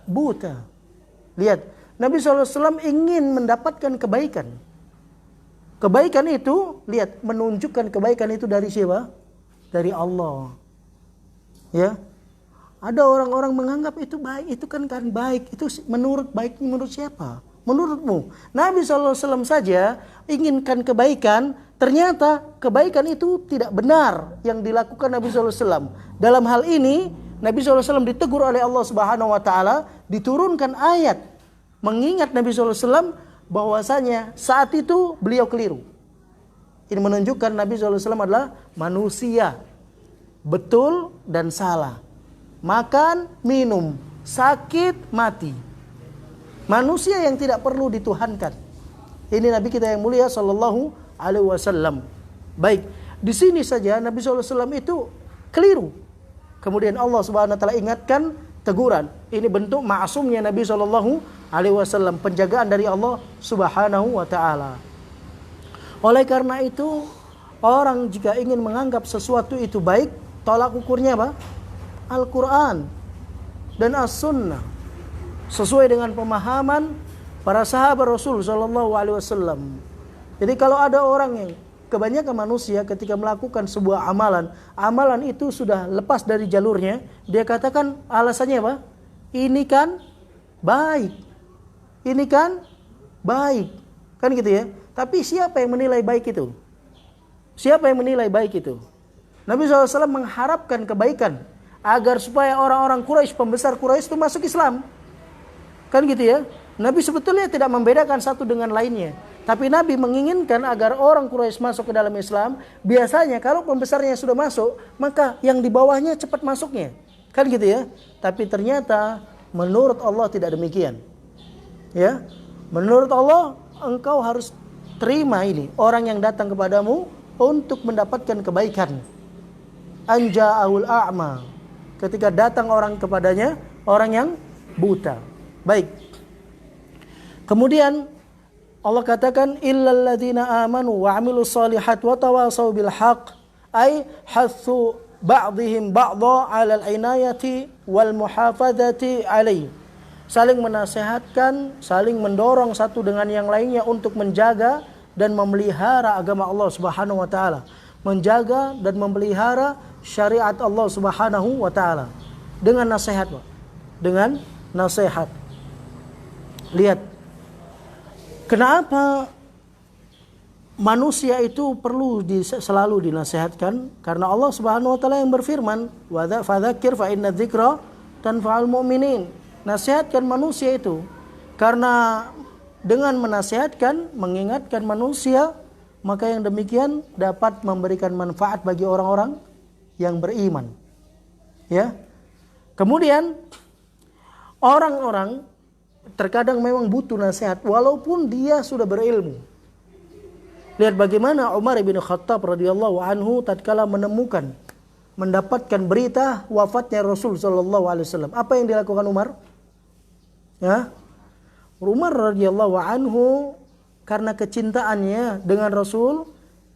buta. Lihat. Nabi SAW ingin mendapatkan kebaikan. Kebaikan itu, lihat, menunjukkan kebaikan itu dari siapa? Dari Allah. Ya. Ada orang-orang menganggap itu baik, itu kan baik. Itu menurut baiknya menurut siapa? Menurutmu. Nabi SAW saja inginkan kebaikan, ternyata kebaikan itu tidak benar yang dilakukan Nabi SAW. Dalam hal ini, Nabi SAW ditegur oleh Allah Subhanahu wa taala, diturunkan ayat mengingat Nabi SAW bahwasanya saat itu beliau keliru. Ini menunjukkan Nabi SAW adalah manusia. Betul dan salah. Makan, minum, sakit, mati. Manusia yang tidak perlu dituhankan. Ini Nabi kita yang mulia sallallahu alaihi wasallam. Baik, di sini saja Nabi sallallahu alaihi wasallam itu keliru. Kemudian Allah Subhanahu wa taala ingatkan, teguran. Ini bentuk ma'asumnya Nabi sallallahu alaihi wasallam, penjagaan dari Allah Subhanahu wa taala. Oleh karena itu, orang jika ingin menganggap sesuatu itu baik, tolak ukurnya apa? Al-Quran dan As-Sunnah, sesuai dengan pemahaman para sahabat Rasul sallallahu alaihi wasallam. Jadi kalau ada orang yang, kebanyakan manusia ketika melakukan sebuah amalan, amalan itu sudah lepas dari jalurnya, dia katakan alasannya apa? Ini kan baik. Ini kan baik. Kan gitu ya. Tapi siapa yang menilai baik itu? Siapa yang menilai baik itu? Nabi SAW mengharapkan kebaikan agar supaya orang-orang Quraisy, pembesar Quraisy itu masuk Islam. Kan gitu ya. Nabi sebetulnya tidak membedakan satu dengan lainnya. Tapi Nabi menginginkan agar orang Quraisy masuk ke dalam Islam. Biasanya kalau pembesarnya sudah masuk, maka yang di bawahnya cepat masuknya. Kan gitu ya. Tapi ternyata menurut Allah tidak demikian. Ya. Menurut Allah engkau harus terima ini orang yang datang kepadamu untuk mendapatkan kebaikan. Anja'ahul a'ma, ketika datang orang kepadanya, orang yang buta. Baik. Kemudian Allah katakan illal ladzina amanu wa 'amilus shalihat wa tawasaw bil haqq, ay hathu ba'dihim ba'dha 'alal inayati wal muhafadzati 'alaihi. Saling menasehatkan, saling mendorong satu dengan yang lainnya untuk menjaga dan memelihara agama Allah Subhanahu wa taala, menjaga dan memelihara syariat Allah Subhanahu wa taala dengan nasihat, Pak. Dengan nasihat. Lihat, kenapa manusia itu perlu selalu dinasihatkan? Karena Allah Subhanahu wa taala yang berfirman, "Wa fadzakir fa inna dzikra tanfa'ul mu'minin." Nasihatkan manusia itu, karena dengan menasihatkan, mengingatkan manusia, maka yang demikian dapat memberikan manfaat bagi orang-orang yang beriman. Ya. Kemudian orang-orang terkadang memang butuh nasihat walaupun dia sudah berilmu. Lihat bagaimana Umar bin Khattab radhiyallahu anhu tatkala mendapatkan berita wafatnya Rasul sallallahu alaihi wasallam. Apa yang dilakukan Umar? Ya. Umar radhiyallahu anhu karena kecintaannya dengan Rasul,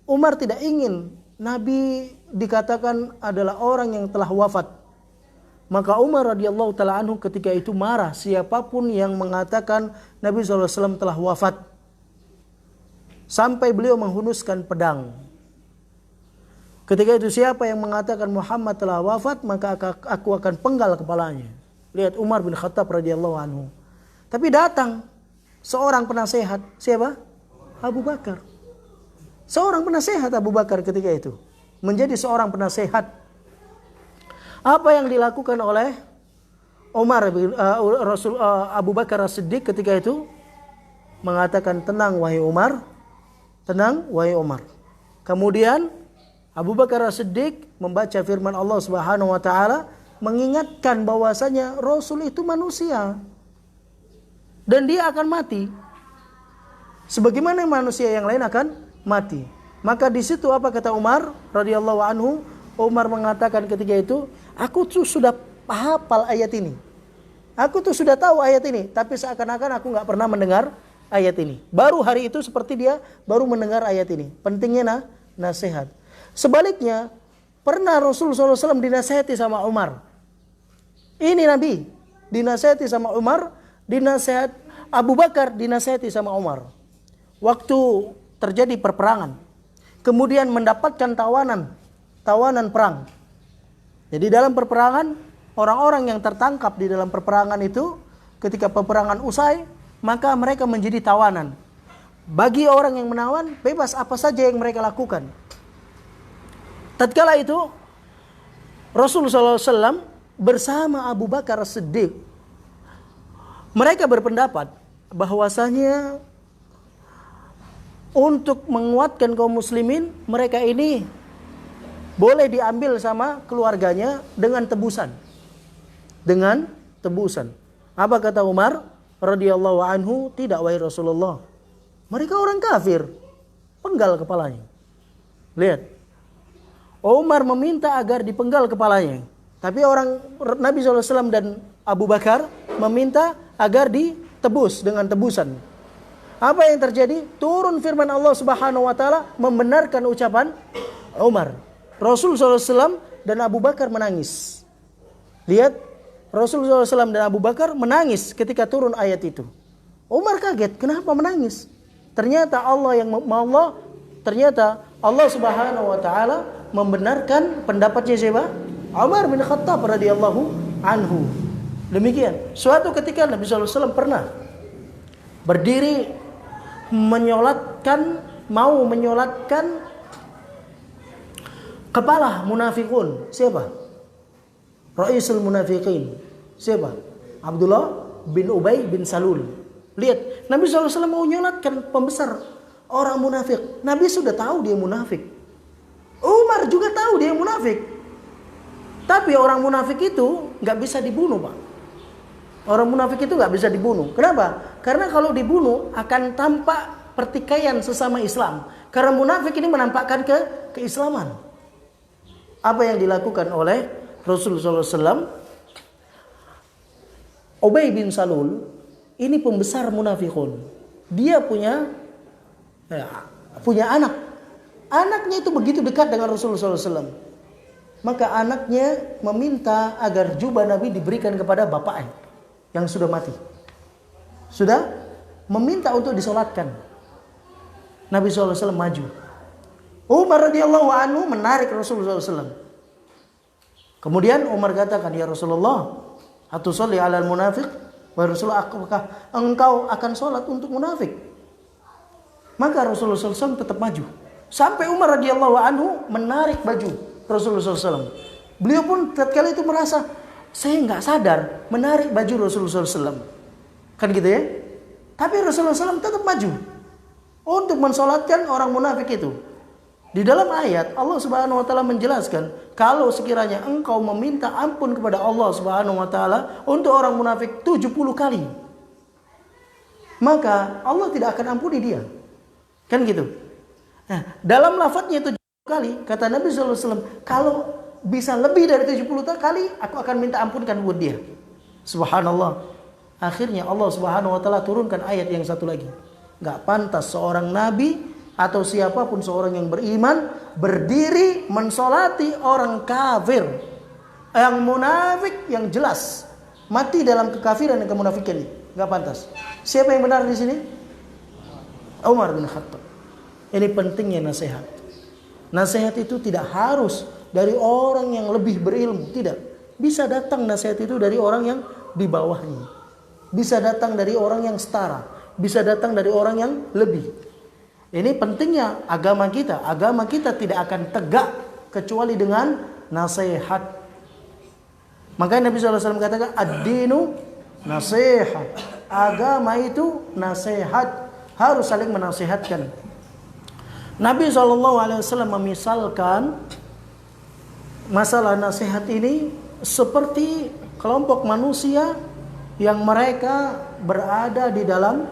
Umar tidak ingin Nabi dikatakan adalah orang yang telah wafat. Maka Umar radhiyallahu taala anhu ketika itu marah siapapun yang mengatakan Nabi SAW telah wafat. Sampai beliau menghunuskan pedang. Ketika itu siapa yang mengatakan Muhammad telah wafat, maka aku akan penggal kepalanya. Lihat Umar bin Khattab radhiyallahu anhu. Tapi datang seorang penasehat, siapa? Abu Bakar. Seorang penasehat Abu Bakar ketika itu. Menjadi seorang penasehat. Apa yang dilakukan oleh Abu Bakar As-Siddiq ketika itu? Mengatakan, tenang wahai Umar. Tenang wahai Umar. Kemudian Abu Bakar As-Siddiq membaca firman Allah Subhanahu wa taala, mengingatkan bahwasanya Rasul itu manusia dan dia akan mati sebagaimana manusia yang lain akan mati. Maka di situ apa kata Umar radhiyallahu anhu? Umar mengatakan ketika itu, aku tuh sudah hafal ayat ini, aku tuh sudah tahu ayat ini, tapi seakan-akan aku nggak pernah mendengar ayat ini. Baru hari itu seperti dia baru mendengar ayat ini. Pentingnya nasihat. Sebaliknya, pernah Rasulullah SAW dinasihati sama Umar. Ini Nabi dinasihati sama Umar, dinasihat Abu Bakar dinasihati sama Umar. Waktu terjadi perperangan, kemudian mendapatkan tawanan perang. Jadi dalam perperangan, orang-orang yang tertangkap di dalam perperangan itu, ketika peperangan usai, maka mereka menjadi tawanan. Bagi orang yang menawan, bebas apa saja yang mereka lakukan. Tatkala itu Rasulullah SAW bersama Abu Bakar As-Siddiq, mereka berpendapat bahwasanya untuk menguatkan kaum muslimin, mereka ini boleh diambil sama keluarganya dengan tebusan. Dengan tebusan. Apa kata Umar radhiyallahu anhu? Tidak wahai Rasulullah, mereka orang kafir. penggal kepalanya. Lihat. Umar meminta agar dipenggal kepalanya. Tapi orang Nabi SAW dan Abu Bakar meminta agar ditebus dengan tebusan. Apa yang terjadi? Turun firman Allah Subhanahu wa taala membenarkan ucapan Umar. Rasul SAW dan Abu Bakar menangis. Lihat, Rasul SAW dan Abu Bakar menangis ketika turun ayat itu. Umar kaget, kenapa menangis? Ternyata Allah Subhanahu wa taala membenarkan pendapatnya siapa? Umar bin Khattab radhiyallahu anhu. Demikian. Suatu ketika Nabi SAW pernah berdiri mau menyolatkan kepala munafikun. Siapa? Raisul munafiqin. Siapa? Abdullah bin Ubay bin Salul. Lihat, Nabi SAW mau menyolatkan pembesar orang munafik. Nabi sudah tahu dia munafik. Umar juga tahu dia munafik. Tapi orang munafik itu gak bisa dibunuh, Pak. Orang munafik itu gak bisa dibunuh. Kenapa? Karena kalau dibunuh akan tampak pertikaian sesama Islam. Karena munafik ini menampakkan keislaman. Apa yang dilakukan oleh Rasulullah SAW? Ubay bin Salul ini pembesar munafikun. Dia punya anak. Anaknya itu begitu dekat dengan Rasulullah SAW. Maka anaknya meminta agar jubah Nabi diberikan kepada bapaknya yang sudah mati. Sudah meminta untuk disolatkan. Nabi SAW maju. Umar radhiyallahu anhu menarik Rasulullah SAW. Kemudian Umar katakan, ya Rasulullah, atusolli alal munafiq? Wahai Rasulullah, apakah engkau akan sholat untuk munafik? Maka Rasulullah SAW tetap maju. Sampai Umar radhiyallahu anhu menarik baju Rasulullah SAW. Beliau pun tatkala itu merasa, saya nggak sadar menarik baju Rasulullah SAW. Kan gitu ya? Tapi Rasulullah SAW tetap maju untuk mensolatkan orang munafik itu. Di dalam ayat Allah Subhanahu wa taala menjelaskan, kalau sekiranya engkau meminta ampun kepada Allah Subhanahu wa taala untuk orang munafik 70 kali, maka Allah tidak akan ampuni dia. Kan gitu. Nah, dalam lafadznya 70 kali, kata Nabi sallallahu alaihi wasallam, kalau bisa lebih dari 70 kali, aku akan minta ampunkan buat dia. Subhanallah. Akhirnya Allah Subhanahu wa taala turunkan ayat yang satu lagi. Enggak pantas seorang nabi atau siapapun seorang yang beriman berdiri mensolati orang kafir, yang munafik, yang jelas mati dalam kekafiran dan kemunafikan ini. Enggak pantas. Siapa yang benar di sini? Umar bin Khattab. Ini pentingnya nasihat. Nasihat itu tidak harus dari orang yang lebih berilmu, tidak. Bisa datang nasihat itu dari orang yang di bawahnya. Bisa datang dari orang yang setara, bisa datang dari orang yang lebih. Ini pentingnya agama kita. Agama kita tidak akan tegak kecuali dengan nasihat. Makanya Nabi SAW katakan, ad-dinu nasihat. Agama itu nasihat. Harus saling menasihatkan. Nabi SAW memisalkan masalah nasihat ini seperti kelompok manusia yang mereka berada di dalam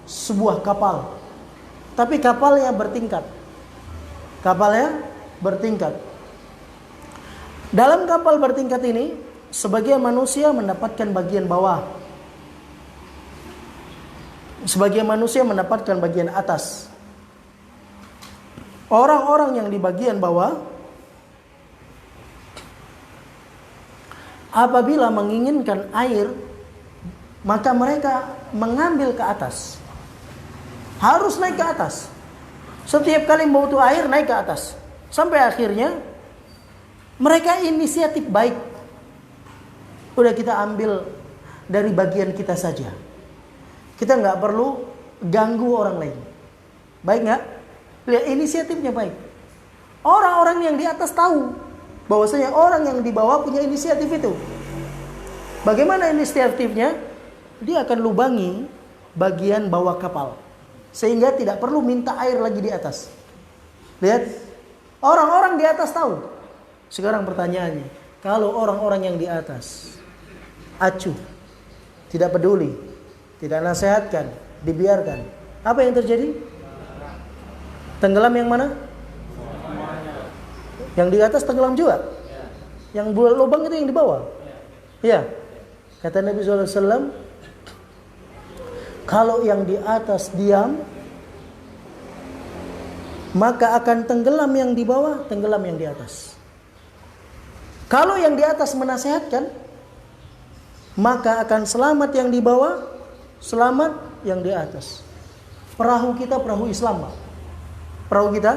sebuah kapal. Tapi kapalnya bertingkat. Kapalnya bertingkat. Dalam kapal bertingkat ini, sebagian manusia mendapatkan bagian bawah. Sebagian manusia mendapatkan bagian atas. Orang-orang yang di bagian bawah, apabila menginginkan air, maka mereka mengambil ke atas. Harus naik ke atas. Setiap kali butuh air, naik ke atas. Sampai akhirnya mereka inisiatif baik. Udah kita ambil dari bagian kita saja. Kita nggak perlu ganggu orang lain. Baik nggak? Lihat, inisiatifnya baik. Orang-orang yang di atas tahu bahwasanya orang yang di bawah punya inisiatif itu. Bagaimana inisiatifnya? Dia akan lubangi bagian bawah kapal, sehingga tidak perlu minta air lagi di atas. Lihat, orang-orang di atas tahu. Sekarang pertanyaannya, kalau orang-orang yang di atas acuh, tidak peduli, tidak nasihatkan, dibiarkan, apa yang terjadi? Tenggelam yang mana? Yang di atas tenggelam juga. Yang lubang itu yang di bawah. Ya. Kata Nabi SAW, kalau yang di atas diam, maka akan tenggelam yang di bawah, tenggelam yang di atas. Kalau yang di atas menasihatkan, maka akan selamat yang di bawah, selamat yang di atas. Perahu kita perahu Islam, Pak. Perahu kita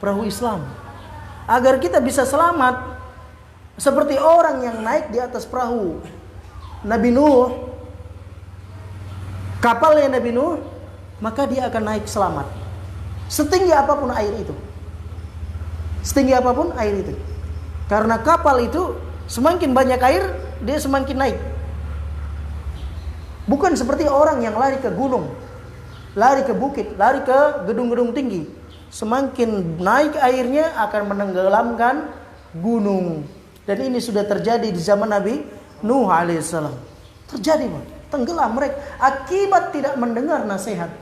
perahu Islam. Agar kita bisa selamat seperti orang yang naik di atas perahu Nabi Nuh, kapalnya Nabi Nuh, maka dia akan naik selamat. Setinggi apapun air itu. Setinggi apapun air itu. Karena kapal itu semakin banyak air, dia semakin naik. Bukan seperti orang yang lari ke gunung, lari ke bukit, lari ke gedung-gedung tinggi. Semakin naik airnya akan menenggelamkan gunung. Dan ini sudah terjadi di zaman Nabi Nuh alaihissalam. Terjadi, Pak. Tenggelam mereka akibat tidak mendengar nasihat.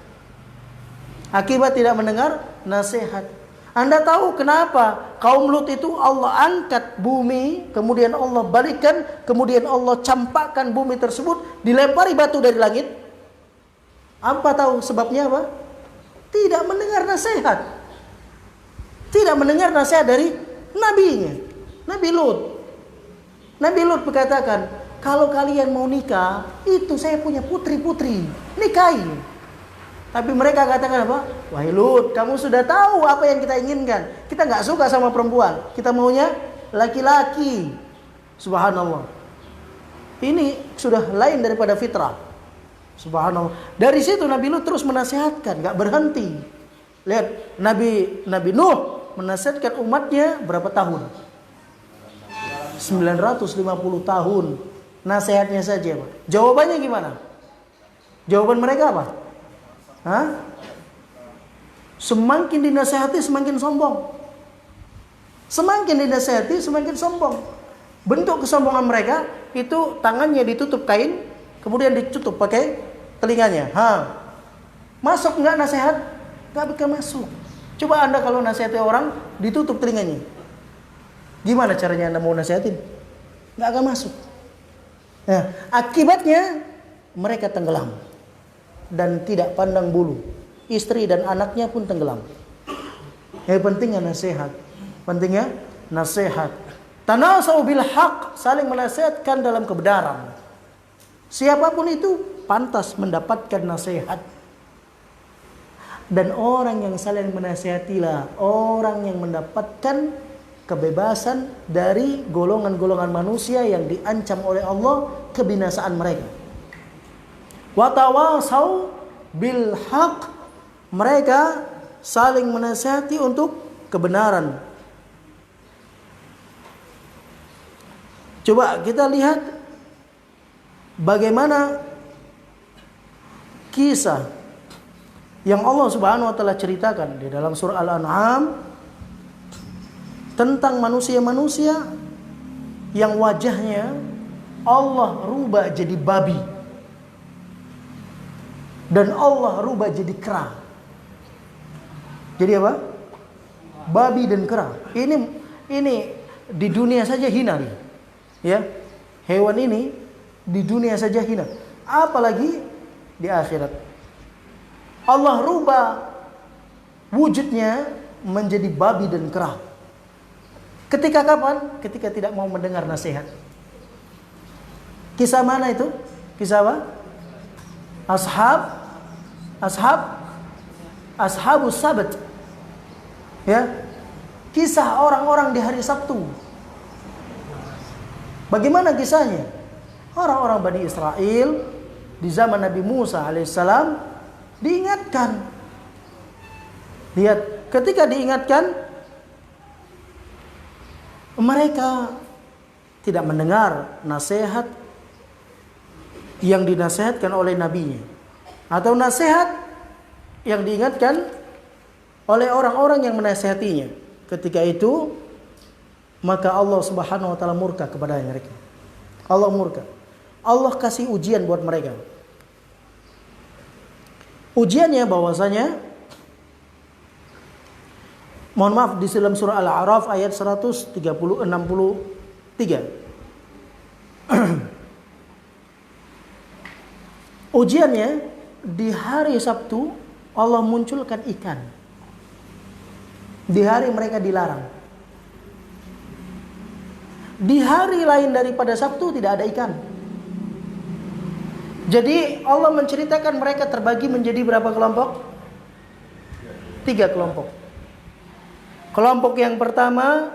Akibat tidak mendengar nasihat. Anda tahu kenapa kaum Lut itu Allah angkat bumi, kemudian Allah balikan, kemudian Allah campakkan bumi tersebut, dilempari batu dari langit? Apa tahu sebabnya apa? Tidak mendengar nasihat. Tidak mendengar nasihat dari nabinya, Nabi Lut. Nabi Lut berkatakan, kalau kalian mau nikah, itu saya punya putri-putri, nikahi. Tapi mereka katakan apa? Wahai Lut, kamu sudah tahu apa yang kita inginkan. Kita nggak suka sama perempuan, kita maunya laki-laki. Subhanallah. Ini sudah lain daripada fitrah. Subhanallah. Dari situ Nabi Lut terus menasihatkan, nggak berhenti. Lihat, Nabi Nuh menasihatkan umatnya berapa tahun? 950 tahun. Nasihatnya saja, Pak. Jawabannya gimana? Jawaban mereka apa? Hah? Semakin dinasihati semakin sombong. Semakin dinasihati semakin sombong. Bentuk kesombongan mereka itu tangannya ditutup kain, kemudian ditutup pakai telinganya. Masuk nggak nasihat? Nggak bisa masuk. Coba Anda kalau nasihati orang ditutup telinganya, gimana caranya Anda mau nasihatin? Nggak akan masuk. Nah, akibatnya mereka tenggelam dan tidak pandang bulu. Istri dan anaknya pun tenggelam. Pentingnya nasihat. Pentingnya nasihat. Tanasau bil haq, saling menasihatkan dalam kebenaran. Siapapun itu pantas mendapatkan nasihat. Dan orang yang saling menasihatilah orang yang mendapatkan kebebasan dari golongan-golongan manusia yang diancam oleh Allah kebinasaan mereka. Wa tawasau bil haq, mereka saling menasihati untuk kebenaran. Coba kita lihat bagaimana kisah yang Allah Subhanahu wa taala ceritakan di dalam surah Al-An'am tentang manusia-manusia yang wajahnya Allah rubah jadi babi dan Allah rubah jadi kera. Jadi apa? Babi dan kera. Ini di dunia saja hina nih. Ya. Hewan ini di dunia saja hina, apalagi di akhirat. Allah rubah wujudnya menjadi babi dan kera. Ketika kapan? Ketika tidak mau mendengar nasihat. Kisah mana itu? Kisah apa? Ashabus Sabat. Ya. Kisah orang-orang di hari Sabtu. Bagaimana kisahnya? Orang-orang Bani Israel di zaman Nabi Musa alaihissalam diingatkan. Lihat, ketika diingatkan mereka tidak mendengar nasihat yang dinasihatkan oleh nabinya atau nasihat yang diingatkan oleh orang-orang yang menasihatinya. Ketika itu maka Allah Subhanahu wa taala murka kepada mereka. Allah murka. Allah kasih ujian buat mereka. Ujiannya bahwasanya Mohon maaf, di dalam surah Al-A'raf ayat 163. Ujiannya di hari Sabtu Allah munculkan ikan. Di hari mereka dilarang. Di hari lain daripada Sabtu tidak ada ikan. Jadi Allah menceritakan mereka terbagi menjadi berapa kelompok? 3 kelompok. Kelompok yang pertama,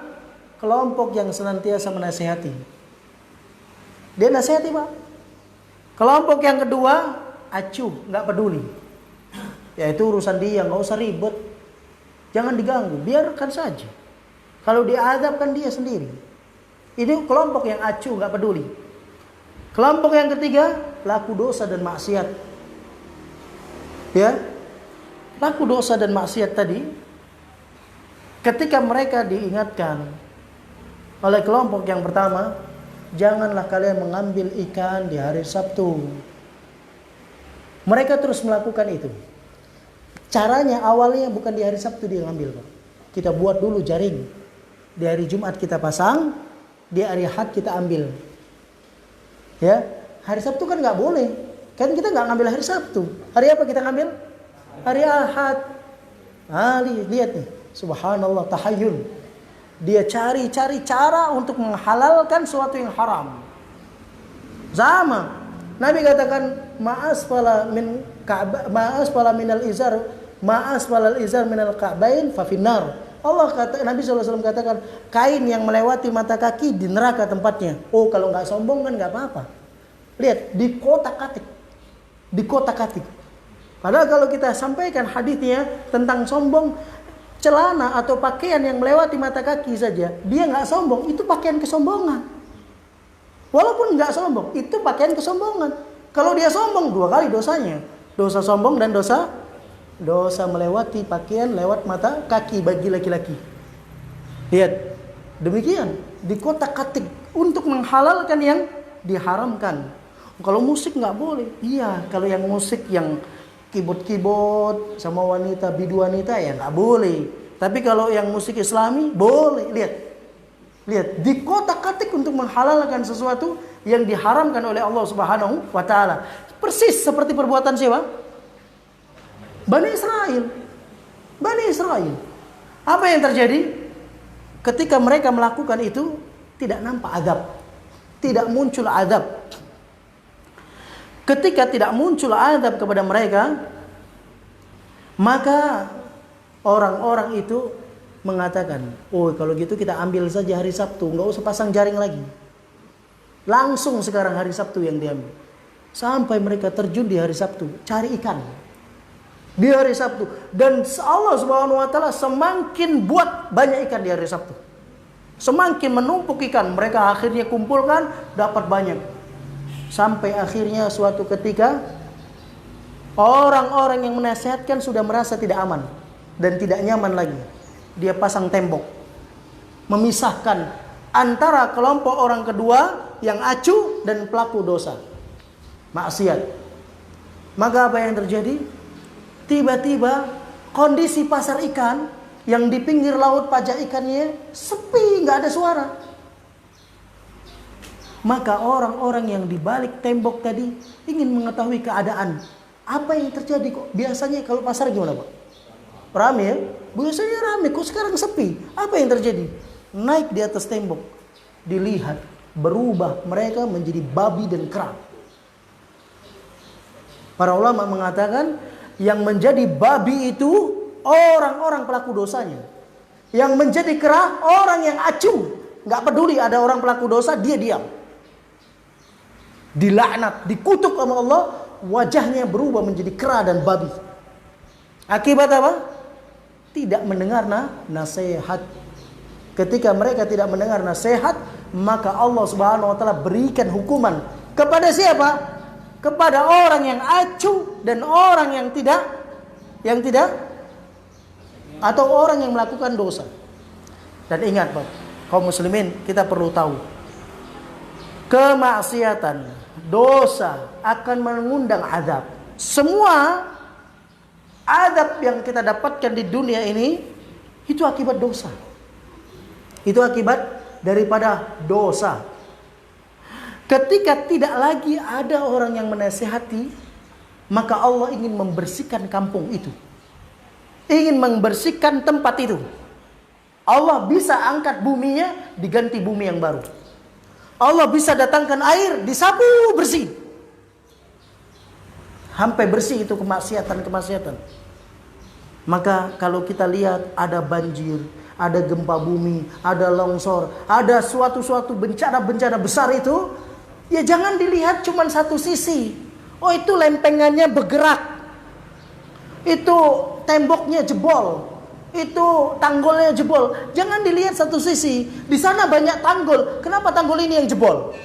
kelompok yang senantiasa menasihati. Dia nasihati, Pak. Kelompok yang kedua, acuh, nggak peduli. Yaitu urusan dia, nggak usah ribet. Jangan diganggu, biarkan saja. Kalau diadab kan dia sendiri. Ini kelompok yang acuh, nggak peduli. Kelompok yang ketiga, pelaku dosa dan maksiat. Ya, pelaku dosa dan maksiat tadi, ketika mereka diingatkan oleh kelompok yang pertama, janganlah kalian mengambil ikan di hari Sabtu. Mereka terus melakukan itu. Caranya awalnya bukan di hari Sabtu dia ngambil, Pak. Kita buat dulu jaring. Di hari Jumat kita pasang, di hari Ahad kita ambil. Ya, hari Sabtu kan nggak boleh. Kan kita nggak ngambil hari Sabtu. Hari apa kita ngambil? Hari Ahad. Lihat nih, subhanallah, tahayyul. Dia cari cara untuk menghalalkan sesuatu yang haram. Sama. Nabi katakan ma'asfala minal izar minal ka'bain fa finnar. Nabi SAW katakan kain yang melewati mata kaki di neraka tempatnya. Oh, kalau nggak sombong kan nggak apa-apa. Lihat, di kotak-katik. Padahal kalau kita sampaikan hadisnya tentang sombong, celana atau pakaian yang melewati mata kaki saja, dia nggak sombong, itu pakaian kesombongan. Walaupun nggak sombong, itu pakaian kesombongan. Kalau dia sombong, 2 kali dosanya. Dosa sombong dan dosa melewati pakaian lewat mata kaki bagi laki-laki. Lihat, demikian di kotak-katik untuk menghalalkan yang diharamkan. Kalau musik nggak boleh. Iya, kalau yang musik yang keyboard sama wanita, bidu wanita ya nggak boleh. Tapi kalau yang musik Islami boleh. Lihat, di kotak-katik untuk menghalalkan sesuatu yang diharamkan oleh Allah Subhanahu wa taala. Persis seperti perbuatan siapa? Bani Israel. Apa yang terjadi? Ketika mereka melakukan itu, tidak nampak azab. Tidak muncul azab. Ketika tidak muncul azab kepada mereka, maka orang-orang itu mengatakan, oh kalau gitu kita ambil saja hari Sabtu, nggak usah pasang jaring lagi. Langsung sekarang hari Sabtu yang diambil. Sampai mereka terjun di hari Sabtu, cari ikan. Di hari Sabtu. Dan Allah Subhanahu wa taala semakin buat banyak ikan di hari Sabtu. Semakin menumpuk ikan, mereka akhirnya kumpulkan, dapat banyak. Sampai akhirnya suatu ketika orang-orang yang menasihatkan sudah merasa tidak aman dan tidak nyaman lagi. Dia pasang tembok memisahkan antara kelompok orang kedua yang acuh dan pelaku dosa maksiat. Maka apa yang terjadi? Tiba-tiba kondisi pasar ikan yang di pinggir laut pajak ikannya sepi, nggak ada suara. Maka orang-orang yang di balik tembok tadi ingin mengetahui keadaan. Apa yang terjadi kok? Biasanya kalau pasar gimana, Pak? Rame ya? Biasanya rame, kok sekarang sepi? Apa yang terjadi? Naik di atas tembok, dilihat, berubah mereka menjadi babi dan kera. Para ulama mengatakan yang menjadi babi itu orang-orang pelaku dosanya. Yang menjadi kera orang yang acuh, nggak peduli ada orang pelaku dosa, dia diam. Dilaknat, dikutuk sama Allah, wajahnya berubah menjadi kera dan babi. Akibat apa? Tidak mendengar nasihat. Ketika mereka tidak mendengar nasihat, maka Allah Subhanahu wa taala berikan hukuman kepada siapa? Kepada orang yang acuh dan orang yang tidak atau orang yang melakukan dosa. Dan ingat, Pak, kaum muslimin, kita perlu tahu kemaksiatan, dosa akan mengundang azab. Semua azab yang kita dapatkan di dunia ini Itu akibat dosa. Itu akibat daripada dosa. Ketika tidak lagi ada orang yang menasihati, maka Allah ingin membersihkan kampung itu. Ingin membersihkan tempat itu. Allah bisa angkat buminya, diganti bumi yang baru. Allah bisa datangkan air, disapu bersih. Sampai bersih itu kemaksiatan. Maka kalau kita lihat ada banjir, ada gempa bumi, ada longsor, ada suatu bencana besar itu, ya jangan dilihat cuma satu sisi. Oh, itu lempengannya bergerak. Itu temboknya jebol. Itu tanggulnya jebol. Jangan dilihat satu sisi. Di sana banyak tanggul. Kenapa tanggul ini yang jebol?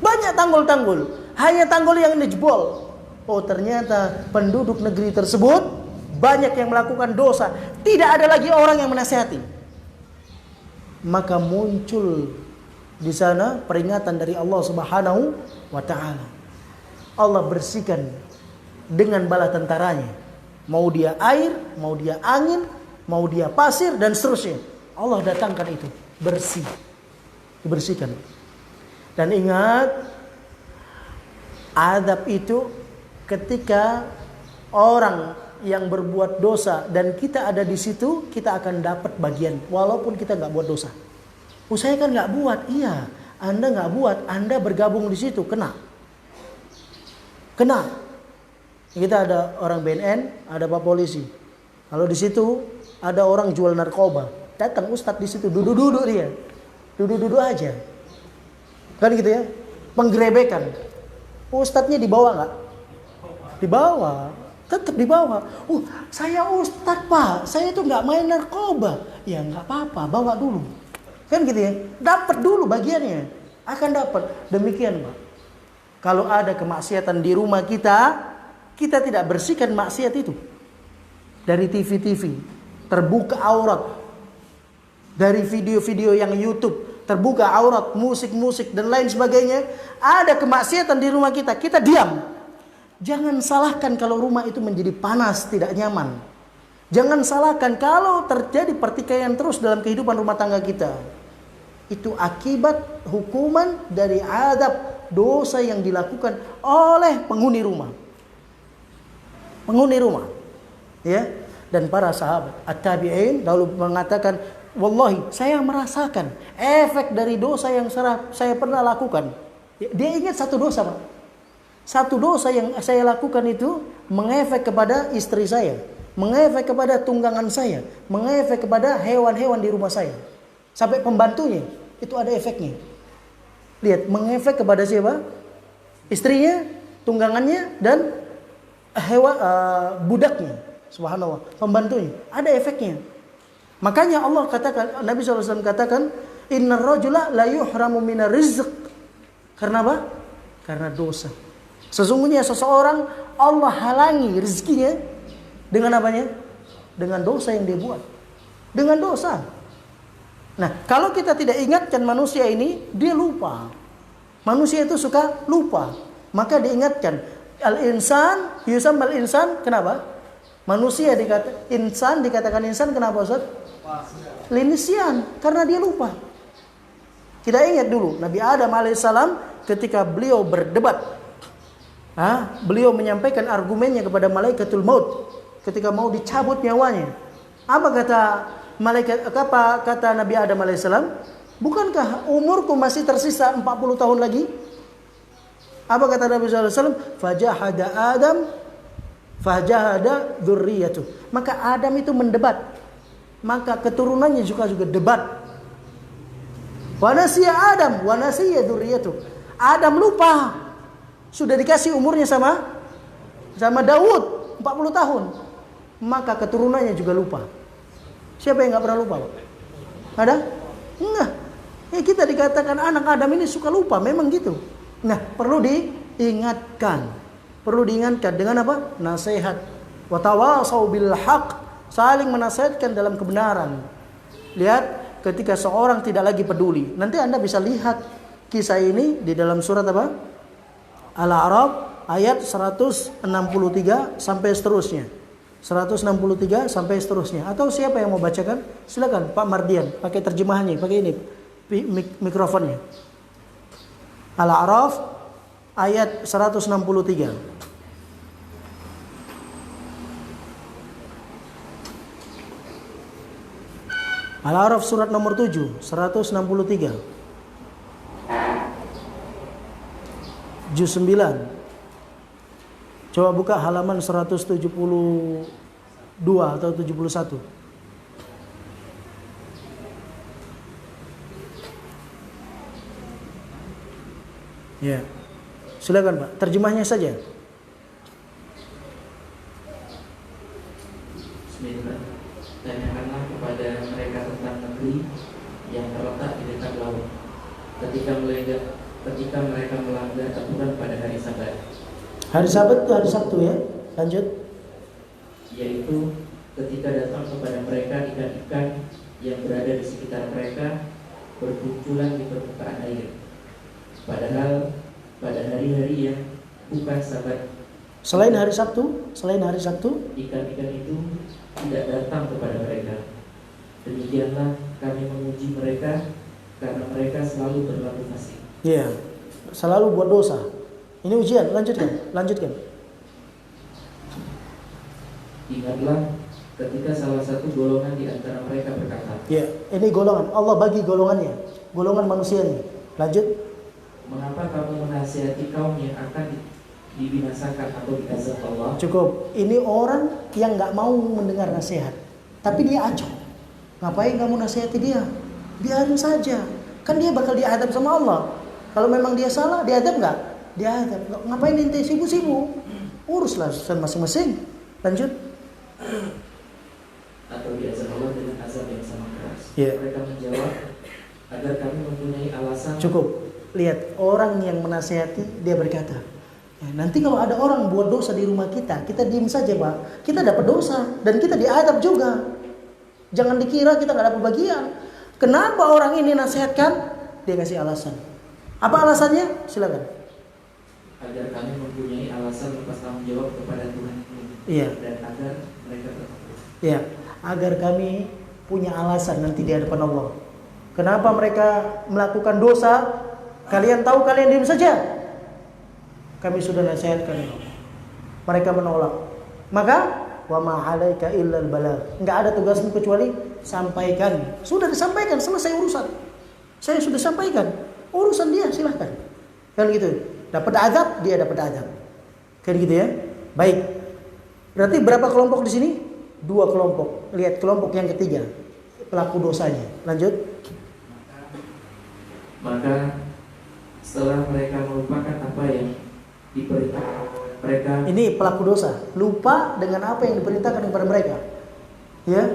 Banyak tanggul-tanggul. Hanya tanggul yang ini jebol. Oh, ternyata penduduk negeri tersebut banyak yang melakukan dosa. Tidak ada lagi orang yang menasihati. Maka muncul di sana peringatan dari Allah Subhanahu wa taala. Allah bersihkan dengan bala tentaranya. Mau dia air, mau dia angin, mau dia pasir dan seterusnya. Allah datangkan itu, bersih. Dibersihkan. Dan ingat, azab itu ketika orang yang berbuat dosa dan kita ada di situ, kita akan dapat bagian walaupun kita nggak buat dosa. Saya kan nggak buat, iya. Anda nggak buat, Anda bergabung di situ, kena. Kita ada orang BNN, ada Pak Polisi. Kalau di situ ada orang jual narkoba, datang ustadz di situ, duduk dia, duduk aja, kan gitu ya, penggerebekan. Ustadznya dibawa nggak? Dibawa, tetap dibawa. Saya ustadz Pak, saya itu nggak main narkoba. Ya nggak apa-apa, bawa dulu, kan gitu ya, dapat dulu bagiannya, akan dapat. Demikian Pak. Kalau ada kemaksiatan di rumah kita tidak bersihkan maksiat itu. Dari TV, terbuka aurat. Dari video-video yang YouTube, terbuka aurat, musik dan lain sebagainya. Ada kemaksiatan di rumah kita diam. Jangan salahkan kalau rumah itu menjadi panas, tidak nyaman. Jangan salahkan kalau terjadi pertikaian terus dalam kehidupan rumah tangga kita. Itu akibat hukuman dari azab dosa yang dilakukan oleh penghuni rumah. Ya. Dan para sahabat at-tabi'in dahulu mengatakan, wallahi saya merasakan efek dari dosa yang saya pernah lakukan. Dia ingat satu dosa, Pak. Satu dosa yang saya lakukan itu mengefek kepada istri saya, mengefek kepada tunggangan saya, mengefek kepada hewan-hewan di rumah saya. Sampai pembantunya itu ada efeknya. Lihat, mengefek kepada siapa? Istrinya, tunggangannya, dan budaknya. Subhanallah, pembantunya. Ada efeknya. Makanya Allah katakan, Nabi SAW katakan, innar rajula la yuhramu minar rizq. Karena apa? Karena dosa. Sesungguhnya seseorang Allah halangi rezekinya dengan apanya? Dengan dosa yang dia buat. Dengan dosa. Nah, kalau kita tidak ingatkan manusia ini, dia lupa. Manusia itu suka lupa. Maka diingatkan. Al-insan, yusammal insan, kenapa? Manusia dikatakan insan, kenapa Ustaz? Linisian, karena dia lupa. Kita ingat dulu, Nabi Adam alaihissalam ketika beliau berdebat. Beliau menyampaikan argumennya kepada malaikatul maut. Ketika mau dicabut nyawanya. Apa kata Nabi Adam alaihissalam? Bukankah umurku masih tersisa 40 tahun lagi? Apa kata Nabi SAW? Fajahada Adam, fajahada dzurriyyatuh. Maka Adam itu mendebat. Maka keturunannya juga debat. Wa nasiya Adam, wa nasiya dzurriyyatuh. Adam lupa. Sudah dikasih umurnya sama Daud 40 tahun. Maka keturunannya juga lupa. Siapa yang enggak pernah lupa, Pak? Ada? Enggak. Kita dikatakan anak Adam ini suka lupa, memang gitu. Nah, perlu diingatkan. Perlu diingatkan dengan apa? Nasihat. Wa tawasau bil haq, saling menasihatkan dalam kebenaran. Lihat ketika seorang tidak lagi peduli. Nanti Anda bisa lihat kisah ini di dalam surat apa? Al-A'raf ayat 163 sampai seterusnya. 163 sampai seterusnya. Atau siapa yang mau bacakan? Silakan Pak Mardian, pakai terjemahannya, pakai ini mikrofonnya. Al-A'raf ayat 163. Al-A'raf surat nomor 7, 163. Juz 9. Coba buka halaman 172 atau 71. Ya. Silakan Pak, terjemahnya saja. Bismillah. Tanyakanlah kepada mereka tentang negeri yang terletak di dekat laut. Ketika mereka melanggar aturan pada hari Sabat. Hari Sabat itu hari Sabtu ya. Lanjut. Yaitu ketika datang kepada mereka ikan-ikan yang berada di sekitar mereka bermunculan di permukaan air. Padahal pada hari-hari yang bukan Sabat, Selain hari Sabtu, ikan-ikan itu tidak datang kepada mereka. Demikianlah kami menguji mereka karena mereka selalu berlaku fasik. ya, selalu buat dosa. Ini ujian, lanjutkan. Ingatlah ketika salah satu golongan di antara mereka berkata, Ya, ini golongan. Allah bagi golongannya, golongan manusianya. Lanjut. mengapa kamu menasihati kaum yang akan dibinasakan atau diazab Allah? Cukup. Ini orang yang nggak mau mendengar nasihat, tapi dia acuh. Ngapain kamu nasihati dia? Biarin saja. Kan dia bakal diadab sama Allah. Kalau memang dia salah, diadab nggak? Diadab. Ngapain ente sibuk-sibuk? Uruslah masing-masing. Lanjut. Atau diazab Allah dengan azab yang sama keras. Ya. Mereka menjawab, agar kami mempunyai alasan. Cukup. Lihat, orang yang menasihati, dia berkata, nanti kalau ada orang buat dosa di rumah kita diem saja Pak. Kita dapat dosa dan kita diadab juga. Jangan dikira kita nggak dapat bagian. Kenapa orang ini nasihatkan? Dia kasih alasan. Apa alasannya? Silakan. Agar kami mempunyai alasan lepas tanggung jawab kepada Tuhan ini. Iya. Dan agar mereka terfokus. Ya, agar kami punya alasan nanti di hadapan Allah. Kenapa mereka melakukan dosa? Kalian tahu, kalian diam saja. Kami sudah nasihatkan. Mereka menolak. Maka wa ma 'alaika illal balagh. Enggak ada tugasmu kecuali sampaikan. Sudah disampaikan, selesai urusan. Saya sudah sampaikan. Urusan dia silahkan. Kan gitu. Dapat azab, dia dapat azab. Kan gitu ya. Baik. Berarti berapa kelompok di sini? 2 kelompok. Lihat kelompok yang ketiga. Pelaku dosanya. Lanjut. Maka setelah mereka melupakan apa yang diperintahkan mereka, ini pelaku dosa, lupa dengan apa yang diperintahkan kepada mereka. Ya,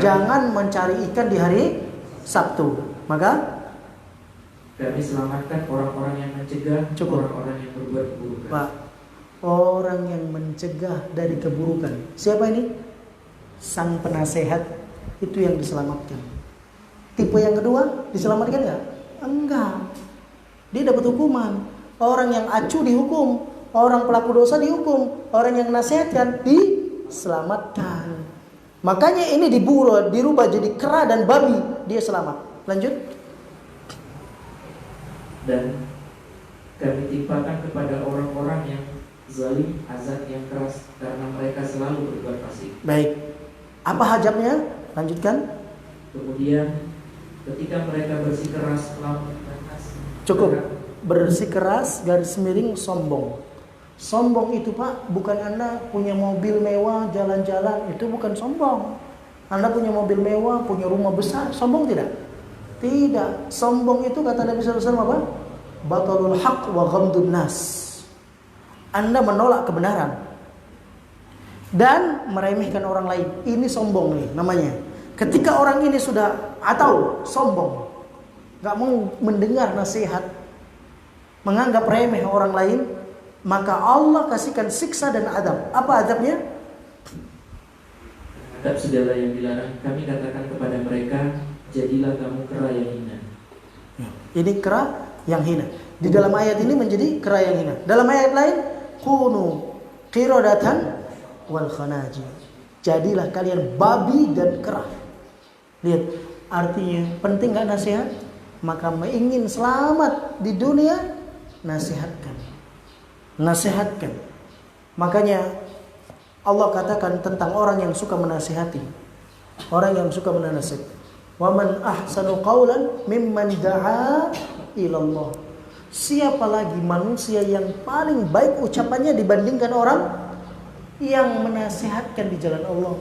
jangan mencari ikan di hari Sabtu. Maka kami selamatkan orang-orang yang mencegah orang-orang yang berbuat keburukan. Pak, orang yang mencegah dari keburukan. Siapa ini? Sang penasehat itu yang diselamatkan. Tipe yang kedua diselamatkan enggak? Enggak. Dia dapat hukuman. Orang yang acuh dihukum, orang pelaku dosa dihukum, orang yang nasihatkan diselamatkan. Makanya ini dirubah jadi kera dan babi, dia selamat. Lanjut. Dan kami timpakan kepada orang-orang yang zalim azab yang keras karena mereka selalu berbuat fasik. Baik. Apa hajabnya? Lanjutkan. Kemudian ketika mereka bersikeras melawan Cukup. Bersikeras garis miring sombong. Sombong itu Pak, bukan Anda punya mobil mewah jalan-jalan, itu bukan sombong. Anda punya mobil mewah, punya rumah besar, sombong tidak? Tidak. Sombong itu kata Nabi SAW apa? Batalul haq wa ghamdun nas. Anda menolak kebenaran dan meremehkan orang lain. Ini sombong nih namanya. Ketika orang ini sudah atau sombong, gak mau mendengar nasihat, menganggap remeh orang lain, maka Allah kasihkan siksa dan adab. Apa adabnya? Adab segala yang dilarang. Kami katakan kepada mereka, jadilah kamu kera yang hina. Ini kera yang hina. Di dalam ayat ini menjadi kera yang hina. Dalam ayat lain, kunu qiradatan wal khanajir. jadilah kalian babi dan kera. Lihat, artinya penting gak nasihat? Maka ingin selamat di dunia, nasihatkan. Nasihatkan. Makanya Allah katakan tentang orang yang suka menasihati. Orang yang suka menasihati. Wa man ahsanu qawlan mimman da'a ilallah. Siapa lagi manusia yang paling baik ucapannya dibandingkan orang yang menasihatkan di jalan Allah.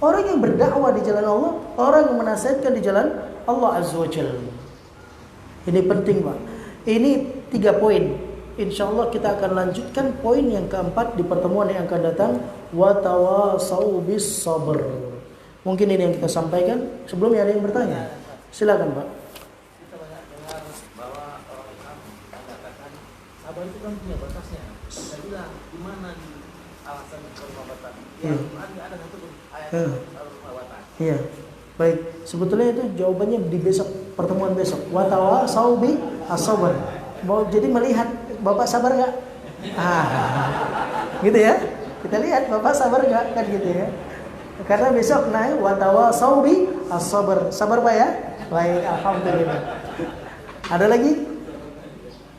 Orang yang berdakwah di jalan Allah, orang yang menasihatkan di jalan Allah Azza wa Jalla. Ini penting, Pak. Ini 3 poin. Insya Allah kita akan lanjutkan poin yang keempat di pertemuan yang akan datang. Wa tawasau bis sabr. Mungkin ini yang kita sampaikan. Sebelumnya ada yang bertanya. Silakan, Pak. Kita banyak dengar bahwa orang Islam mengatakan sabar itu kan punya batasnya. Saya bilang gimana di alasan batas? Ya, Al-Quran nggak ada satu ayat batas. Iya. Baik, sebetulnya itu jawabannya di besok, pertemuan besok. Wa tawasau bi as-sabr. Mau jadi melihat Bapak sabar enggak? Gitu ya. Kita lihat Bapak sabar enggak kan gitu ya. Karena besok naik wa tawasau bi as-sabr. Sabar Pak ya? Baik, alhamdulillah. Ada lagi?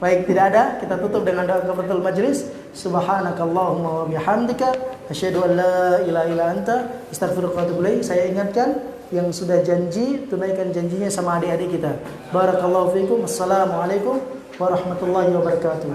Baik, tidak ada. Kita tutup dengan doa kafaratul majlis. Subhanakallahumma wa bihamdika asyhadu an la ilaha illa anta astaghfiruka wa atubu ilaik. Saya ingatkan yang sudah janji, tunaikan janjinya sama adik-adik kita. Barakallahu fiikum. Assalamualaikum warahmatullahi wabarakatuh.